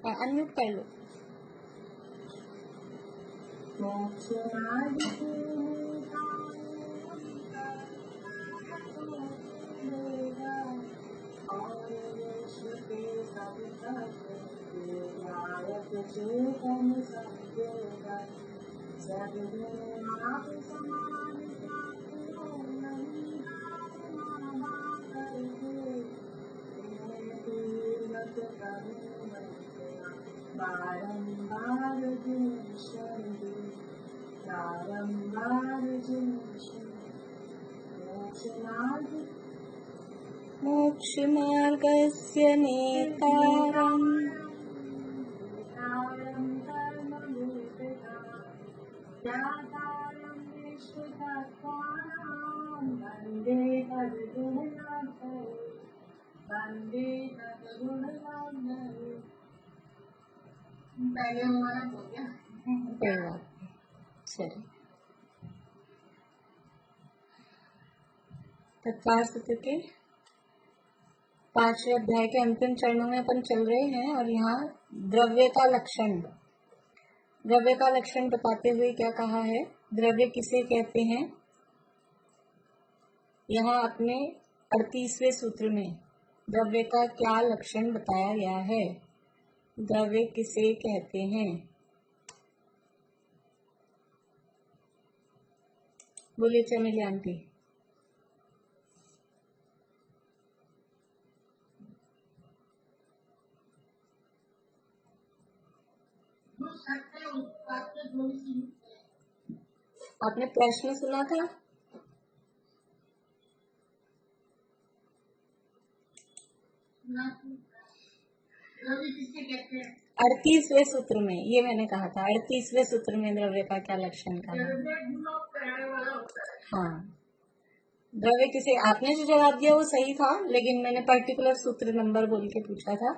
Unmute कर लो। मोक्षमार्गस्य नेतारम् सही। तत्पर सूत्र के 5वें अध्याय के अंतिम चरणों में अपन चल रहे हैं और यहाँ द्रव्य का लक्षण बताते हुए क्या कहा है, द्रव्य किसे कहते हैं। यहाँ अपने 38वें सूत्र में द्रव्य का क्या लक्षण बताया गया है, द्रव्य किसे कहते हैं। बोलिए चमेली आंटी। आपने प्रश्न सुना था? कहते हैं 38वें सूत्र में, ये मैंने कहा था 38वें सूत्र में द्रव्य का क्या लक्षण कहा। हाँ, द्रव्य किसे, आपने जो जवाब दिया वो सही था, लेकिन मैंने पर्टिकुलर सूत्र नंबर बोल के पूछा था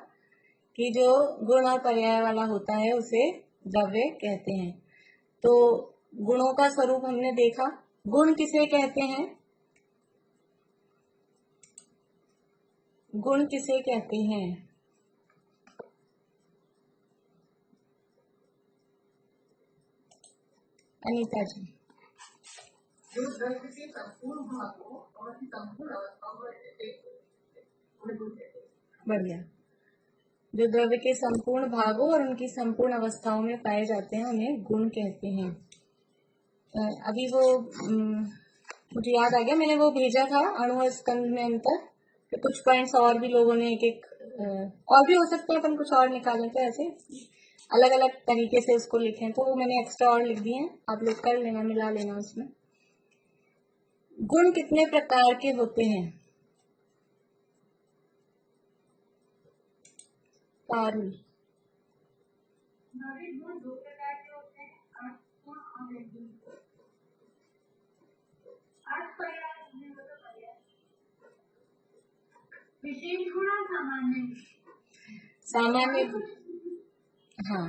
कि जो गुण और पर्याय वाला होता है उसे द्रव्य कहते हैं। तो गुणों का स्वरूप हमने देखा। गुण किसे कहते हैं, गुण किसे कहते हैं। अनीता जी। जो द्रव्य के संपूर्ण भागों और संपूर्ण अवस्थाओं में, बढ़िया, जो द्रव्य के संपूर्ण भागों और उनकी संपूर्ण अवस्थाओं में पाए जाते हैं उन्हें गुण कहते हैं। अभी वो मुझे याद आ गया, मैंने वो भेजा था अणु और स्कंद में अंतर, तो कुछ पॉइंट्स और भी लोगों ने एक और भी हो सकते हैं, अपन कुछ और निकालें तो ऐसे अलग अलग तरीके से उसको लिखें, तो वो मैंने एक्स्ट्रा और लिख दिए हैं, आप लोग कर लेना, मिला लेना उसमें। गुण कितने प्रकार के होते हैं। पारुल। गुण 2 प्रकार के होते हैं, आत्मा और विशेष गुण और सामान्य। हाँ,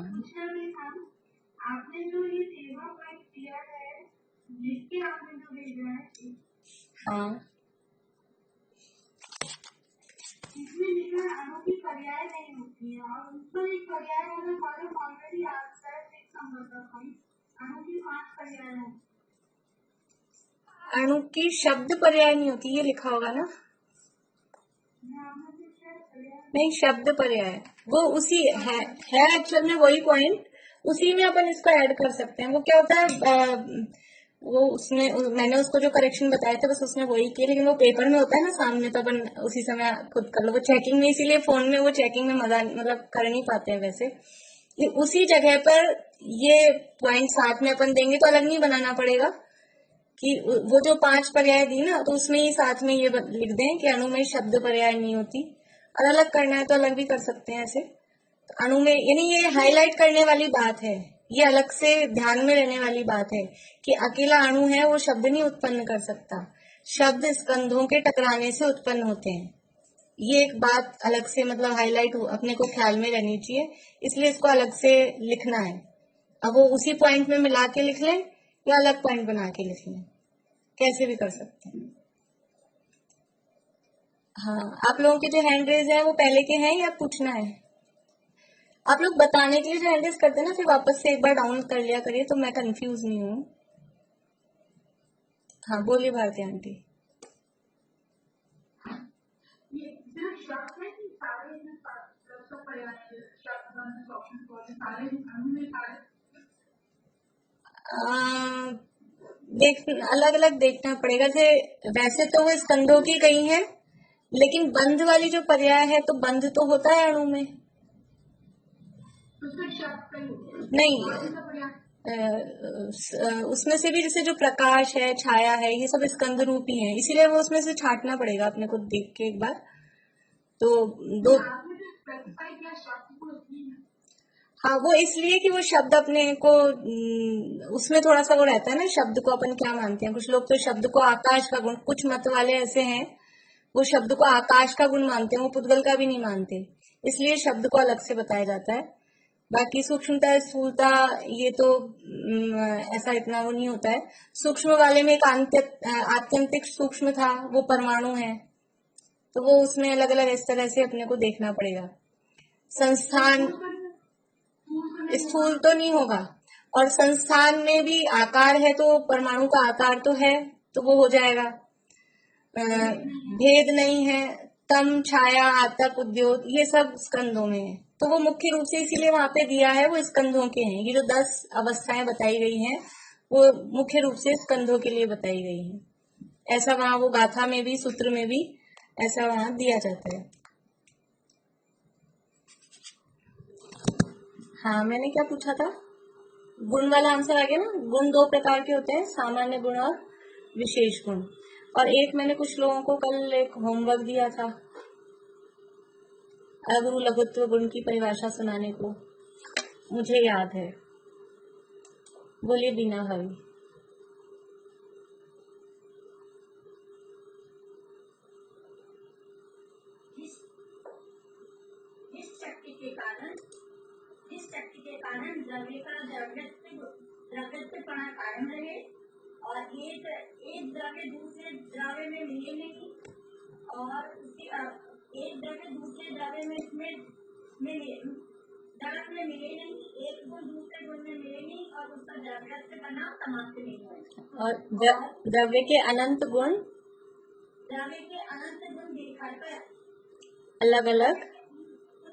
आपने जो ये सेवा पॉइंट किया है, जिसके आपने जो भेजा है, हाँ, इसमें लिखा अणु की पर्याय नहीं होती है और उस पर एक पर्याय वाला कॉलम ऑलरेडी आता है 6 नंबर का। अणु की 5 पर्याय है, अणु की शब्द पर्याय नहीं होती, ये लिखा होगा ना। नहीं, शब्द पर्याय वो उसी है एक्चुअल में वही पॉइंट, उसी में अपन इसको ऐड कर सकते हैं। वो क्या होता है, वो उसमें मैंने उसको जो करेक्शन बताए थे बस उसने वही किया, लेकिन वो पेपर में होता है ना सामने, तो अपन उसी समय खुद कर लो। वो चेकिंग में, इसीलिए फोन में वो चेकिंग में मजा मतलब कर नहीं पाते हैं। वैसे उसी जगह पर ये पॉइंट साथ में अपन देंगे तो अलग नहीं बनाना पड़ेगा कि वो जो 5 पर्याय दी ना, तो उसमें ही साथ में ये लिख दें कि अणु में शब्द पर्याय नहीं होती, और अलग करना है तो अलग भी कर सकते हैं ऐसे। तो अणु में, यानी ये हाईलाइट करने वाली बात है, ये अलग से ध्यान में रहने वाली बात है कि अकेला अणु है वो शब्द नहीं उत्पन्न कर सकता, शब्द स्कंधों के टकराने से उत्पन्न होते हैं। ये एक बात अलग से मतलब हाईलाइट अपने को ख्याल में रहनी चाहिए, इसलिए इसको अलग से लिखना है। अब वो उसी पॉइंट में मिला के लिख लें या अलग पॉइंट बना के लिख लें, कैसे भी कर सकते हैं। हाँ, आप लोगों के जो हैंड रेज है वो पहले के हैं या पूछना है। आप लोग बताने के लिए जो एंट्रीज करते हैं ना, फिर वापस से एक बार डाउन कर लिया करिए, तो मैं कंफ्यूज नहीं हूँ। हाँ बोलिए भारती आंटी। देख अलग अलग देखना पड़ेगा। जैसे वैसे तो वो स्कंदों की कही है, लेकिन बंध वाली जो पर्याय है तो बंध तो होता है अणु में। नहीं, उसमें से भी जैसे जो प्रकाश है, छाया है, ये सब स्कंद रूप ही है, इसीलिए वो उसमें से छांटना पड़ेगा अपने को देख के एक बार। तो दो, हाँ वो इसलिए कि वो शब्द अपने को उसमें थोड़ा सा वो रहता है ना, शब्द को अपन क्या मानते हैं। कुछ लोग तो शब्द को आकाश का गुण, कुछ मत वाले ऐसे हैं वो शब्द को आकाश का गुण मानते हैं, वो पुद्गल का भी नहीं मानते, इसलिए शब्द को अलग से बताया जाता है। बाकी सूक्ष्मता स्थूलता ये तो ऐसा इतना वो नहीं होता है। सूक्ष्म वाले में एक आत्यंतिक सूक्ष्म था, वो परमाणु है, तो वो उसमें अलग अलग इस तरह से अपने को देखना पड़ेगा। संस्थान स्थूल तो नहीं होगा, और संस्थान में भी आकार है, तो परमाणु का आकार तो है, तो वो हो जाएगा। भेद नहीं है, तम छाया आतप उद्योग ये सब स्कंदों में है, तो वो मुख्य रूप से इसीलिए वहां पे दिया है, वो स्कंदों के हैं। ये जो 10 अवस्थाएं बताई गई हैं वो मुख्य रूप से स्कंदों के लिए बताई गई हैं। ऐसा वहां वो गाथा में भी, सूत्र में भी ऐसा वहां दिया जाता है। हाँ मैंने क्या पूछा था, गुण वाला आंसर आ गया ना। गुण 2 प्रकार के होते हैं, सामान्य गुण और विशेष गुण। और एक मैंने कुछ लोगों को कल एक होमवर्क दिया था, अगुरु लघुत्व गुण की परिभाषा सुनाने को, मुझे याद है। बोलिए बीना भाभी। जिस शक्ति के कारण द्रव्य का द्रव्यत्वपना कायम रहे, और एक द्रव्य दूसरे द्रव्य में मिले नहीं, और एक द्रव्य दूसरे द्रव्य में द्रव्य में मिले नहीं, एक गुण दूसरे गुण में मिले नहीं, और उसका द्रव्यत्वपना समाप्त नहीं हुआ। और द्रव्य के अनंत गुण बिखर कर अलग अलग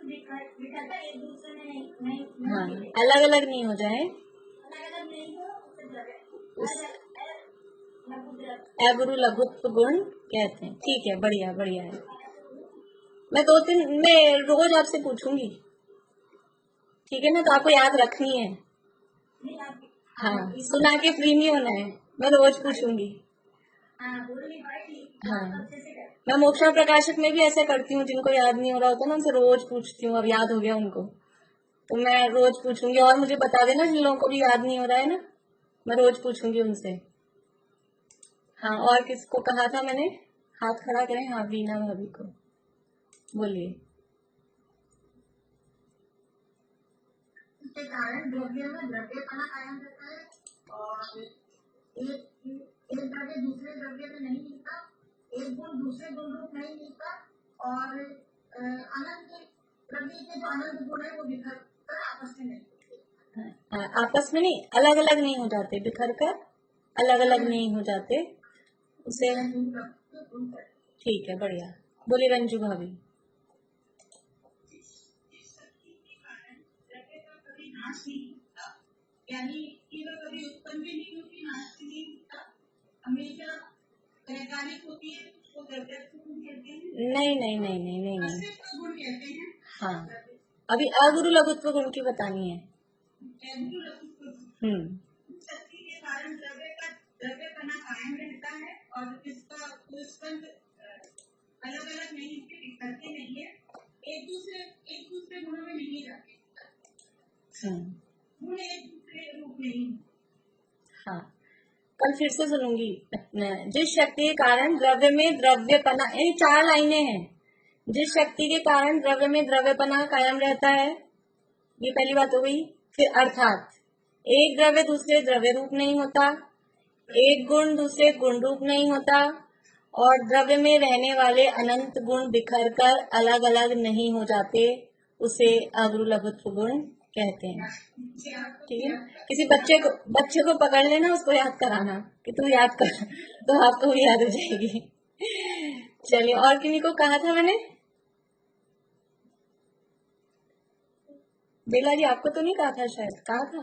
एक दूसरे में नहीं हाँ अलग अलग नहीं हो जाए, अगुरु लघुत्व गुण कहते हैं। ठीक है, बढ़िया बढ़िया है। मैं 2-3 मैं रोज आपसे पूछूंगी, ठीक है ना, तो आपको याद रखनी है। हाँ सुना के फ्री नहीं होना है, मैं रोज पूछूंगी। हाँ मैं मोक्षा प्रकाशक में भी ऐसा करती हूँ, जिनको याद नहीं हो रहा होता ना उनसे रोज पूछती हूँ, अब याद हो गया उनको, तो मैं रोज पूछूंगी। और मुझे बता देना जिन लोगों को भी याद नहीं हो रहा है ना, मैं रोज पूछूंगी उनसे। हाँ और किसको कहा था मैंने, हाथ खड़ा करें। हाँ बीना भाभी को, बोलिए। इसके कारण द्रव्य में द्रव्यपना कायम रहता है, और एक द्रव्य दूसरे द्रव्य में नहीं मिलता, एक गुण दूसरे गुण रूप नहीं मिलता, और अनंत द्रव्य के जो अनंत गुण है वो बिखर कर आपस में नहीं, आपस में नहीं, अलग अलग नहीं हो जाते, बिखर कर अलग अलग नहीं हो जाते उसे। ठीक है बढ़िया, बोलिए रंजू भाभी। यानी कि वह कभी उत्पन्न भी नहीं होती, नाश भी नहीं होता, हमेशा त्रैकालिक होती है, उसको द्रव्यत्व गुण कहते हैं। नहीं नहीं नहीं नहीं नहीं नहीं गुण कहते हैं। हाँ अभी अगुरु लघुत्व गुण की बतानी है। शक्ति के कारण द्रव्यपना कायम रहता है, और इसका स्कंद अलग अलग नहीं, बिखरते नहीं है, एक दूसरे गुणों में नहीं जाते, गुण एक दूसरे रूप नहीं। हाँ कल फिर से सुनूंगी। जिस शक्ति के कारण द्रव्य में द्रव्यपना, ये 4 लाइनें हैं। जिस शक्ति के कारण द्रव्य में द्रव्यपना कायम रहता है, ये पहली बात हो गई। फिर अर्थात एक द्रव्य दूसरे द्रव्य रूप नहीं होता, एक गुण दूसरे गुण रूप नहीं होता, और द्रव्य में रहने वाले अनंत गुण बिखर कर अलग अलग नहीं हो जाते, उसे अगुरु लघुत्व गुण कहते हैं। ठीक है, किसी बच्चे को पकड़ लेना, उसको याद कराना कि तू याद कर, तो आपको भी याद हो जाएगी। चलिए, और किन्हीं को कहा था मैंने? बेला जी, आपको तो नहीं कहा था, शायद कहा था।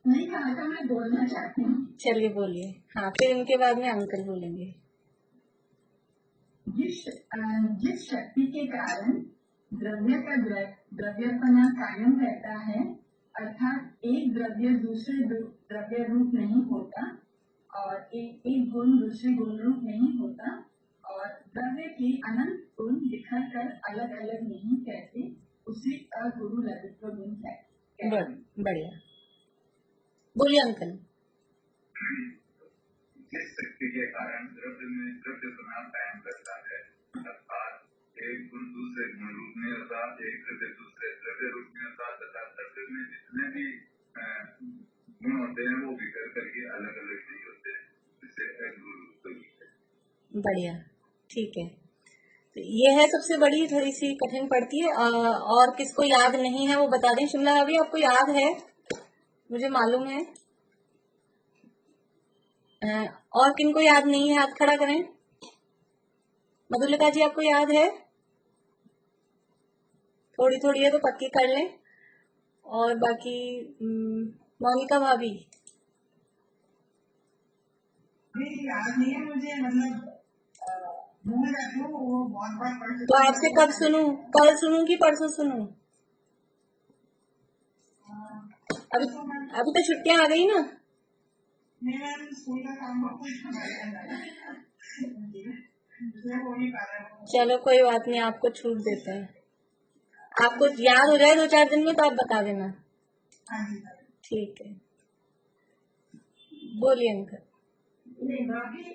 नहीं कहा था, मैं बोलना चाहती हूँ। चलिए बोलिए। हाँ, फिर उनके बाद में अंकल बोलेंगे। जिस शक्ति के कारण द्रव्य का द्रव्यपना कायम रहता है, अर्थात एक द्रव्य दूसरे द्रव्य रूप नहीं होता और एक गुण दूसरे गुण रूप नहीं होता, और द्रव्य के अनंत गुण दिखा कर अलग अलग नहीं कहते, उसे अगुरु लघुत्व गुण कहते हैं। बढ़िया, बोलिए अंकल। जिस शक्ति के कारण द्रव्यपना कायम रहता है, अर्थात एक गुण दूसरे गुण रूप में होता, एक द्रव्य दूसरे द्रव्य रूप में होता, तथा द्रव्य में जितने भी गुण होते हैं वो बिखर करके अलग अलग नहीं होते, जिसे अगुरु। बढ़िया, ठीक है। तो ये है सबसे बड़ी, थोड़ी सी कठिन पड़ती है। और किसको याद नहीं है वो बता दें। शिमला भाभी, आपको याद है? मुझे मालूम है। और किनको याद नहीं है, हाथ खड़ा करें। मधुलिका जी, आपको याद है? थोड़ी थोड़ी है तो पक्की कर लें। और बाकी मोनिका भाभी, याद नहीं है मुझे, मतलब भूल जाती हूँ, वो बहुत बार पढ़ चुकी तो आपसे कब सुनूं? कल सुनूं कि परसों सुनूं? अभी तो छुट्टियां आ गई ना। स्कूल का काम चलो कोई बात नहीं, आपको छूट देते हैं। आपको याद हो जाए 2-4 दिन में तो आप बता देना। ठीक है, बोलिए अंकल।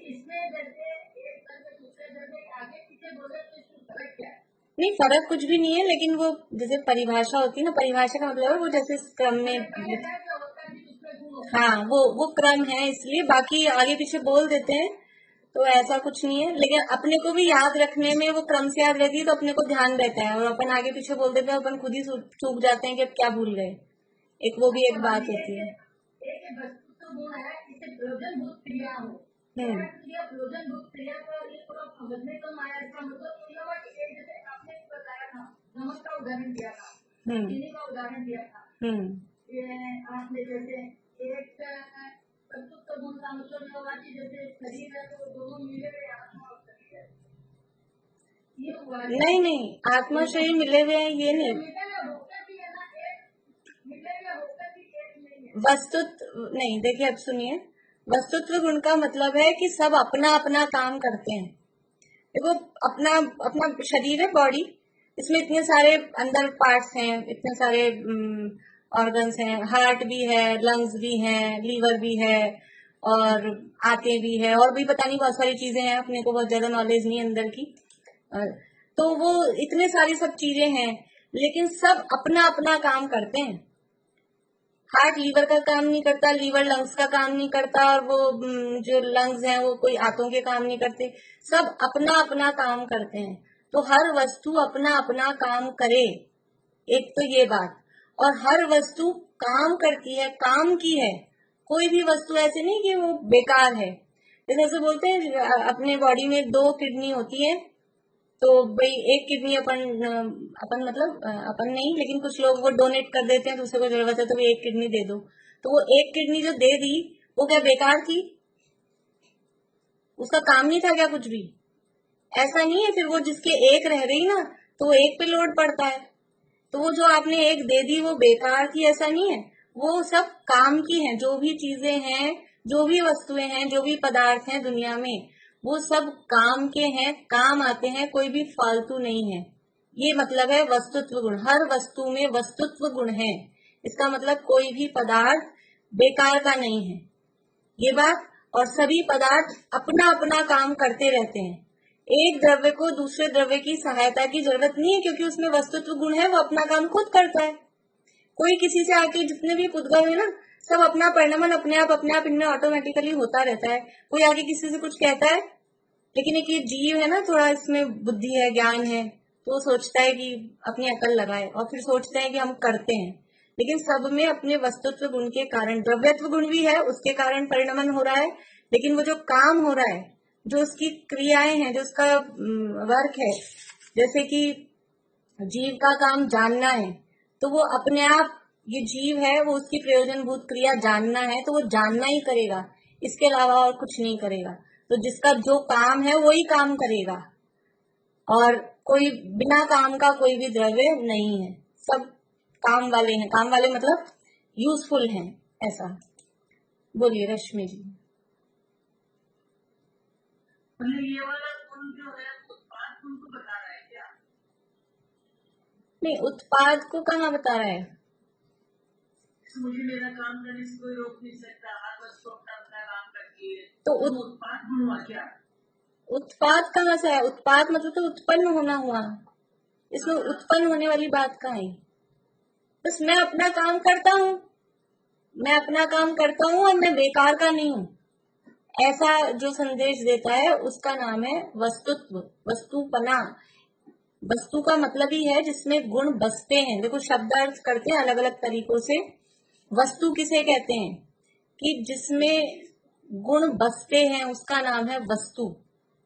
इसमें जैसे एक दूसरे आगे पीछे बोले तो इसमें फर्क क्या है? नहीं, फर्क कुछ भी नहीं है, लेकिन वो जैसे परिभाषा होती है ना, परिभाषा का मतलब है वो जैसे क्रम में। हाँ, वो क्रम है, इसलिए बाकी आगे पीछे बोल देते हैं तो ऐसा कुछ नहीं है। लेकिन अपने को भी याद रखने में वो क्रम से याद रहती है, तो अपने को ध्यान रहता है। और अपन आगे पीछे बोल देते हैं, अपन खुद ही चूक जाते हैं कि अब क्या भूल गए। वो भी एक बात होती है। नमक का उदाहरण दिया था, चीनी का उदाहरण दिया था, ये आपने जैसे एक प्रस्तुत गुण का मतलब होगा कि जैसे शरीर है तो दोनों मिले हुए आत्मा और शरीर है, ये हुआ। नहीं, आत्मा शरीर मिले हुए हैं ये नहीं। वस्तुत्व नहीं, देखिए अब सुनिए। वस्तुत्व गुण का मतलब है कि सब अपना अपना काम करते हैं। देखो, अपना अपना शरीर है, बॉडी, इसमें इतने सारे अंदर पार्ट्स हैं, इतने सारे ऑर्गन्स हैं, हार्ट भी है, लंग्स भी हैं, लीवर भी है, और आते भी है, और भी पता नहीं बहुत सारी चीजें हैं, अपने को बहुत ज्यादा नॉलेज नहीं अंदर की। तो वो इतने सारी सब चीजें हैं, लेकिन सब अपना अपना काम करते हैं। हार्ट लीवर का काम नहीं करता, लीवर लंग्स का काम नहीं करता, और वो जो लंग्स हैं वो कोई आंतों के काम नहीं करते। सब अपना अपना काम करते हैं। तो हर वस्तु अपना अपना काम करे, एक तो ये बात। और हर वस्तु काम करती है, काम की है। कोई भी वस्तु ऐसे नहीं कि वो बेकार है। जैसे बोलते हैं अपने बॉडी में 2 किडनी होती है, तो भाई एक किडनी अपन मतलब अपन नहीं, लेकिन कुछ लोग वो डोनेट कर देते हैं, दूसरे को जरूरत है तो वो एक किडनी दे दो। तो वो एक किडनी जो दे दी वो क्या बेकार थी? उसका काम नहीं था क्या कुछ भी? ऐसा नहीं है। फिर वो जिसके एक रह गई ना, तो वो एक पे लोड पड़ता है। तो वो जो आपने एक दे दी वो बेकार थी, ऐसा नहीं है। वो सब काम की हैं। जो भी चीजें हैं, जो भी वस्तुएं हैं, जो भी पदार्थ हैं दुनिया में, वो सब काम के हैं, काम आते हैं, कोई भी फालतू नहीं है। ये मतलब है वस्तुत्व गुण। हर वस्तु में वस्तुत्व गुण है। इसका मतलब कोई भी पदार्थ बेकार का नहीं है, ये बात। और सभी पदार्थ अपना अपना काम करते रहते हैं। एक द्रव्य को दूसरे द्रव्य की सहायता की जरूरत नहीं है, क्योंकि उसमें वस्तुत्व गुण है, वो अपना काम खुद करता है। कोई किसी से आके जितने भी पुद्गल है ना, सब अपना परिणमन अपने आप इनमें ऑटोमेटिकली होता रहता है। कोई आके किसी से कुछ कहता है, लेकिन एक ये जीव है ना, थोड़ा इसमें बुद्धि है, ज्ञान है, तो वो सोचता है कि अपनी अकल लगाए और फिर सोचते हैं कि हम करते हैं, लेकिन सब में अपने वस्तुत्व गुण के कारण, द्रव्यत्व गुण भी है उसके कारण परिणमन हो रहा है, लेकिन वो जो काम हो रहा है, जो उसकी क्रियाएं हैं, जो उसका वर्क है, जैसे कि जीव का काम जानना है, तो वो अपने आप, ये जीव है वो उसकी प्रयोजनभूत क्रिया जानना है तो वो जानना ही करेगा, इसके अलावा और कुछ नहीं करेगा। तो जिसका जो काम है वही काम करेगा, और कोई बिना काम का कोई भी द्रव्य नहीं है, सब काम वाले हैं। काम वाले मतलब यूजफुल हैं, ऐसा। बोलिए रश्मि जी। ये वाला गुण जो है उत्पाद गुण को बता रहा है क्या? नहीं, उत्पाद को कहाँ बता रहा है? मुझे मेरा काम करने से कोई रोक नहीं सकता, हर वस्तु अपना अपना काम करती है, तो उत्पाद गुण हुआ क्या? उत्पाद कहाँ से है? उत्पाद मतलब तो उत्पन्न होना हुआ, इसमें उत्पन्न होने वाली बात कहाँ है? बस मैं अपना काम करता हूँ, मैं अपना काम करता हूँ और मैं बेकार का नहीं हूँ, ऐसा जो संदेश देता है उसका नाम है वस्तुत्व, वस्तुपना। वस्तु का मतलब ही है जिसमें गुण बसते हैं। देखो, शब्द अर्थ करते हैं अलग अलग तरीकों से। वस्तु किसे कहते हैं? कि जिसमें गुण बसते हैं उसका नाम है वस्तु।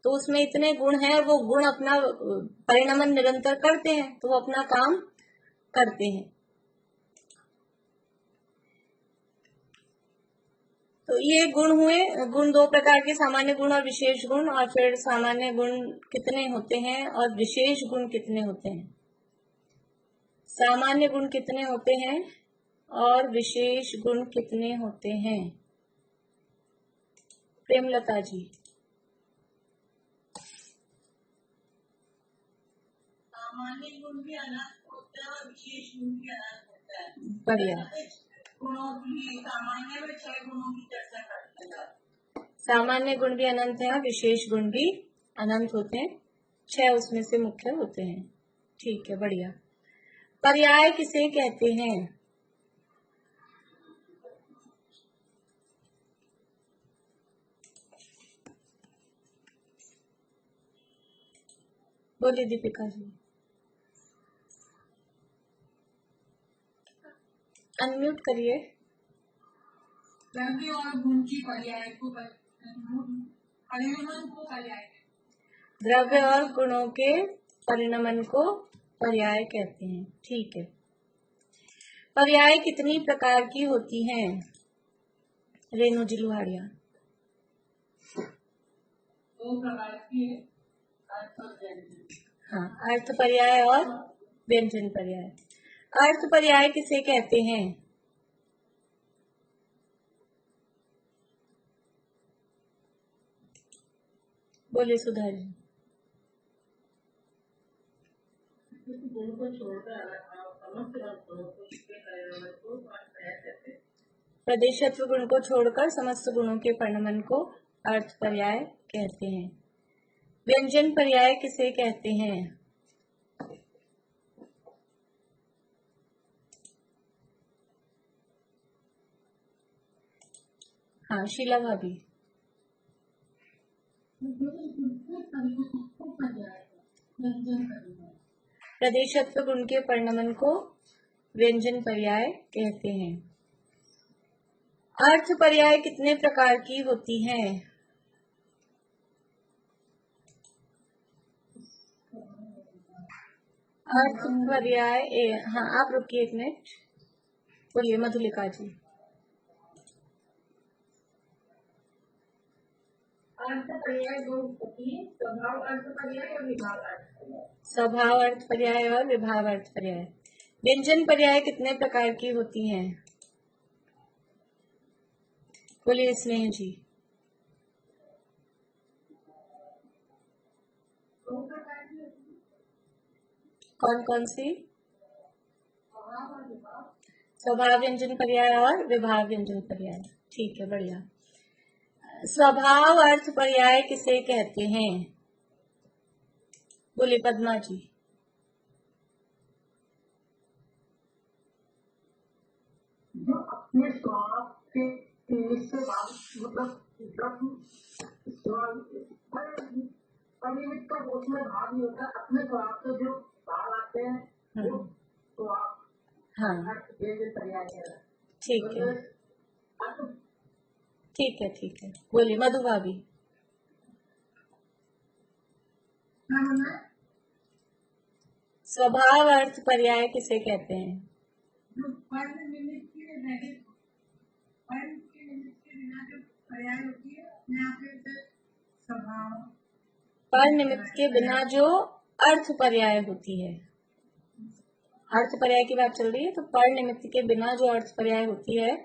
तो उसमें इतने गुण हैं और वो गुण अपना परिणमन निरंतर करते हैं, तो वो अपना काम करते हैं। तो ये गुण हुए। गुण दो प्रकार के, सामान्य गुण और विशेष गुण। और फिर सामान्य गुण कितने होते हैं और विशेष गुण कितने होते हैं? सामान्य गुण कितने होते हैं और विशेष गुण कितने होते हैं? प्रेमलता जी। सामान्य गुण भी अनंत होता है और विशेष गुण भी अनंत होता है। बढ़िया। गुणों की सामान्य में 6 गुणों की चर्चा करते हैं। सामान्य गुण भी अनंत है और विशेष गुण भी अनंत होते हैं, 6 उसमें से मुख्य होते हैं। ठीक है, बढ़िया। पर्याय किसे कहते हैं? बोलिए दीपिका जी। अनम्यूट करिए। द्रव्य और गुण की पर्याय को परिणमन को पर्याय, द्रव्य और गुणों के परिणमन को पर्याय कहते हैं। ठीक है। पर्याय कितनी प्रकार की होती हैं? रेणु जी लुहाड़िया। 2 प्रकार की है, अर्थ और व्यंजन। हाँ, अर्थ पर्याय और व्यंजन पर्याय। अर्थ पर्याय किसे कहते हैं? बोलिए सुधा जी। गुण को छोड़कर समस्त वस्तुओं को इसके परिणमन को पर्याय कहते हैं। प्रदेशत्व गुण को छोड़कर समस्त गुणों के परिणमन को अर्थ पर्याय कहते हैं। व्यंजन पर्याय किसे कहते हैं? हाँ, शीला भाभी। प्रदेशत्व गुण के परिणमन को व्यंजन पर्याय कहते हैं। अर्थ पर्याय कितने प्रकार की होती हैं? अर्थ पर्याय हाँ, आप रुकिए एक मिनट। बोलिए मधुलिका जी। अर्थ पर्याय 2 होती है, स्वभाव अर्थ पर्याय और विभाव अर्थ पर्याय। स्वभाव अर्थ पर्याय और विभाव अर्थ पर्याय। व्यंजन पर्याय कितने प्रकार की होती हैं? बोलिए स्नेह जी। 2 प्रकार की होती है, कौन कौन सी? स्वभाव और विभाव। स्वभाव व्यंजन पर्याय और विभाव व्यंजन पर्याय। ठीक है, बढ़िया। स्वभाव अर्थ पर्याय किसे कहते हैं? बोलिए पद्मा जी। जो अपने स्वभाव के मतलब परिमित का उसमें भाव नहीं होता, अपने स्वभाव से जो भाव आते हैं वो तो आप हाँ ये पर्याय है। ठीक है ठीक है ठीक है, बोलिए मधु भाभी। स्वभाव अर्थ पर्याय किसे कहते हैं? जो पर्ण निमित्त के रहित, पर्ण के निमित्त के बिना जो पर्याय होती है अपने आप में स्वभाव, पर निमित्त के बिना जो अर्थ पर्याय होती है, अर्थ पर्याय की बात चल रही है, तो पर निमित्त के बिना जो अर्थ पर्याय होती है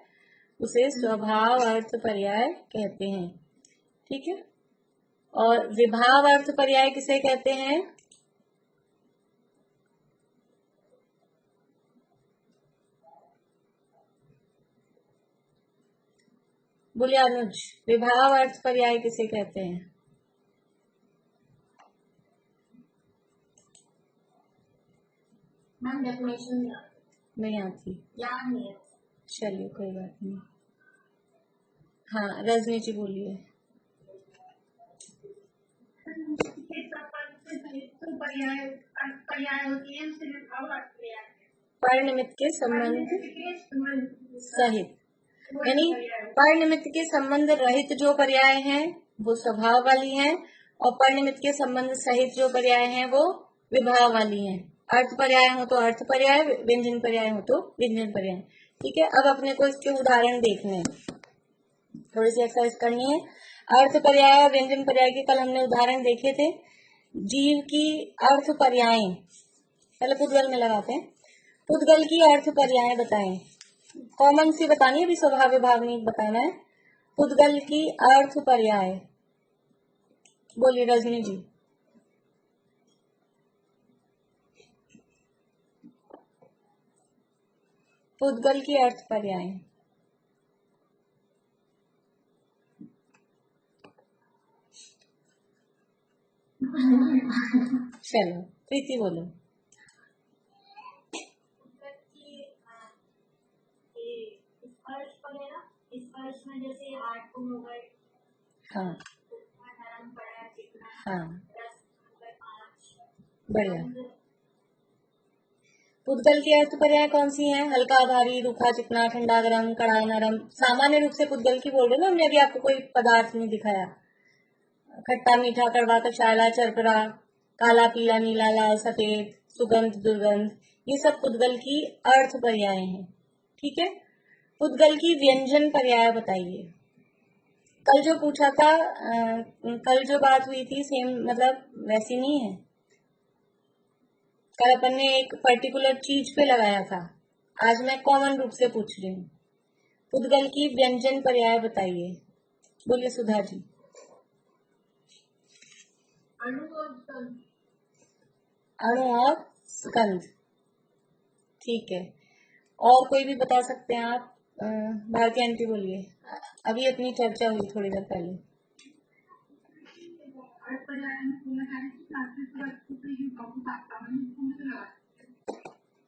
उसे स्वभाव अर्थ पर्याय कहते हैं। ठीक है, और विभाव अर्थ पर्याय किसे कहते हैं? बोलिए अनुज, विभाव अर्थ पर्याय किसे कहते हैं? मैम डेफिनेशन नहीं आती, याद नहीं है। चलिए कोई बात नहीं। हाँ रजनी जी बोलिए। पर्याय होती है उससे विभाव अर्थ पर्याय, पर निमित्त के संबंध सहित, यानी पर निमित्त के संबंध रहित जो पर्याय हैं वो स्वभाव वाली हैं, और पर निमित्त के संबंध सहित जो पर्याय हैं वो विभाव वाली हैं। अर्थ पर्याय हो तो अर्थ पर्याय, व्यंजन पर्याय हो तो व्यंजन पर्याय। ठीक है, अब अपने को इसके उदाहरण देखने हैं, थोड़ी सी एक्सरसाइज करनी है। अर्थ पर्याय और व्यंजन पर्याय के कल हमने उदाहरण देखे थे। जीव की अर्थ पर्याय, पहले पुद्गल में लगाते हैं। पुद्गल की अर्थ पर्याय बताएं, कॉमन सी बतानी है, अभी स्वभाव विभाग नहीं बताना है। पुद्गल की अर्थ पर्याय बोलिए रजनी जी। पुद्गल की अर्थ पर्याय, चलो प्रीति बोलो। स्पर्श में जैसे आठ को हो गए, हाँ नरम पड़ा, चिकना, हाँ रस पाँच, बढ़िया। पुद्गल की अर्थ पर्याय कौन सी है? हल्का भारी, रूखा चिकना, ठंडा गरम, कड़ा नरम। सामान्य रूप से पुद्गल की बोल रहे ना, हमने अभी आपको कोई पदार्थ नहीं दिखाया। खट्टा मीठा, कड़वा कषायला, चरपरा, काला पीला नीला लाल सफेद, सुगंध दुर्गंध, ये सब पुद्गल की अर्थ पर्याय हैं। ठीक है, पुद्गल की व्यंजन पर्याय बताइए। कल जो पूछा था, कल जो बात हुई थी सेम मतलब वैसी नहीं है। कल अपन ने एक पर्टिकुलर चीज पे लगाया था, आज मैं कॉमन रूप से पूछ रही हूँ। पुद्गल की व्यंजन पर्याय बताइए, बोलिए सुधा जी। अणु और स्कंद, अणु और स्कंद, ठीक है। और कोई भी बता सकते हैं आप? भारती आंटी बोलिए, अभी अपनी चर्चा हुई थोड़ी देर पहले। अर्थ पर्याय में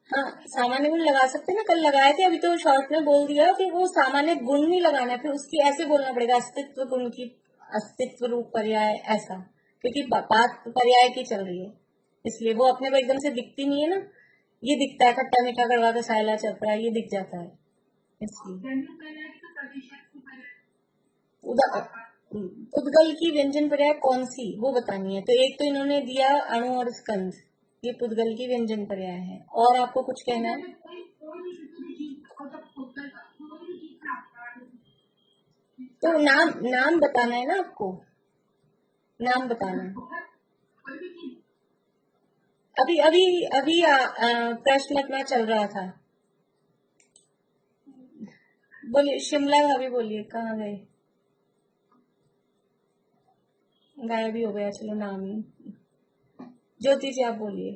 हाँ सामान्य गुण लगा सकते हैं ना, कल लगाए थे, अभी तो शॉर्ट में बोल दिया कि वो सामान्य गुण नहीं लगाना है, फिर उसकी ऐसे बोलना पड़ेगा अस्तित्व गुण की, अस्तित्व रूप पर्याय ऐसा, क्योंकि बात पर्याय की चल रही है, इसलिए वो अपने को एकदम से दिखती नहीं है ना। ये दिखता है खट्टा मीठा कड़वा कषायला चरपरा, ये दिख जाता है इसलिए। पुद्गल की व्यंजन पर्याय कौन सी वो बतानी है। तो एक तो इन्होंने दिया अणु और स्कंद, ये पुद्गल की व्यंजन पर्याय है। और आपको कुछ कहना है? तो नाम बताना है ना आपको, नाम बताना है। अभी अभी अभी प्रश्न अपना चल रहा था। बोलिए शिमला भाभी, बोलिए कहाँ गए? गायब ही हो गया, चलो नाम ही। ज्योति जी आप बोलिए।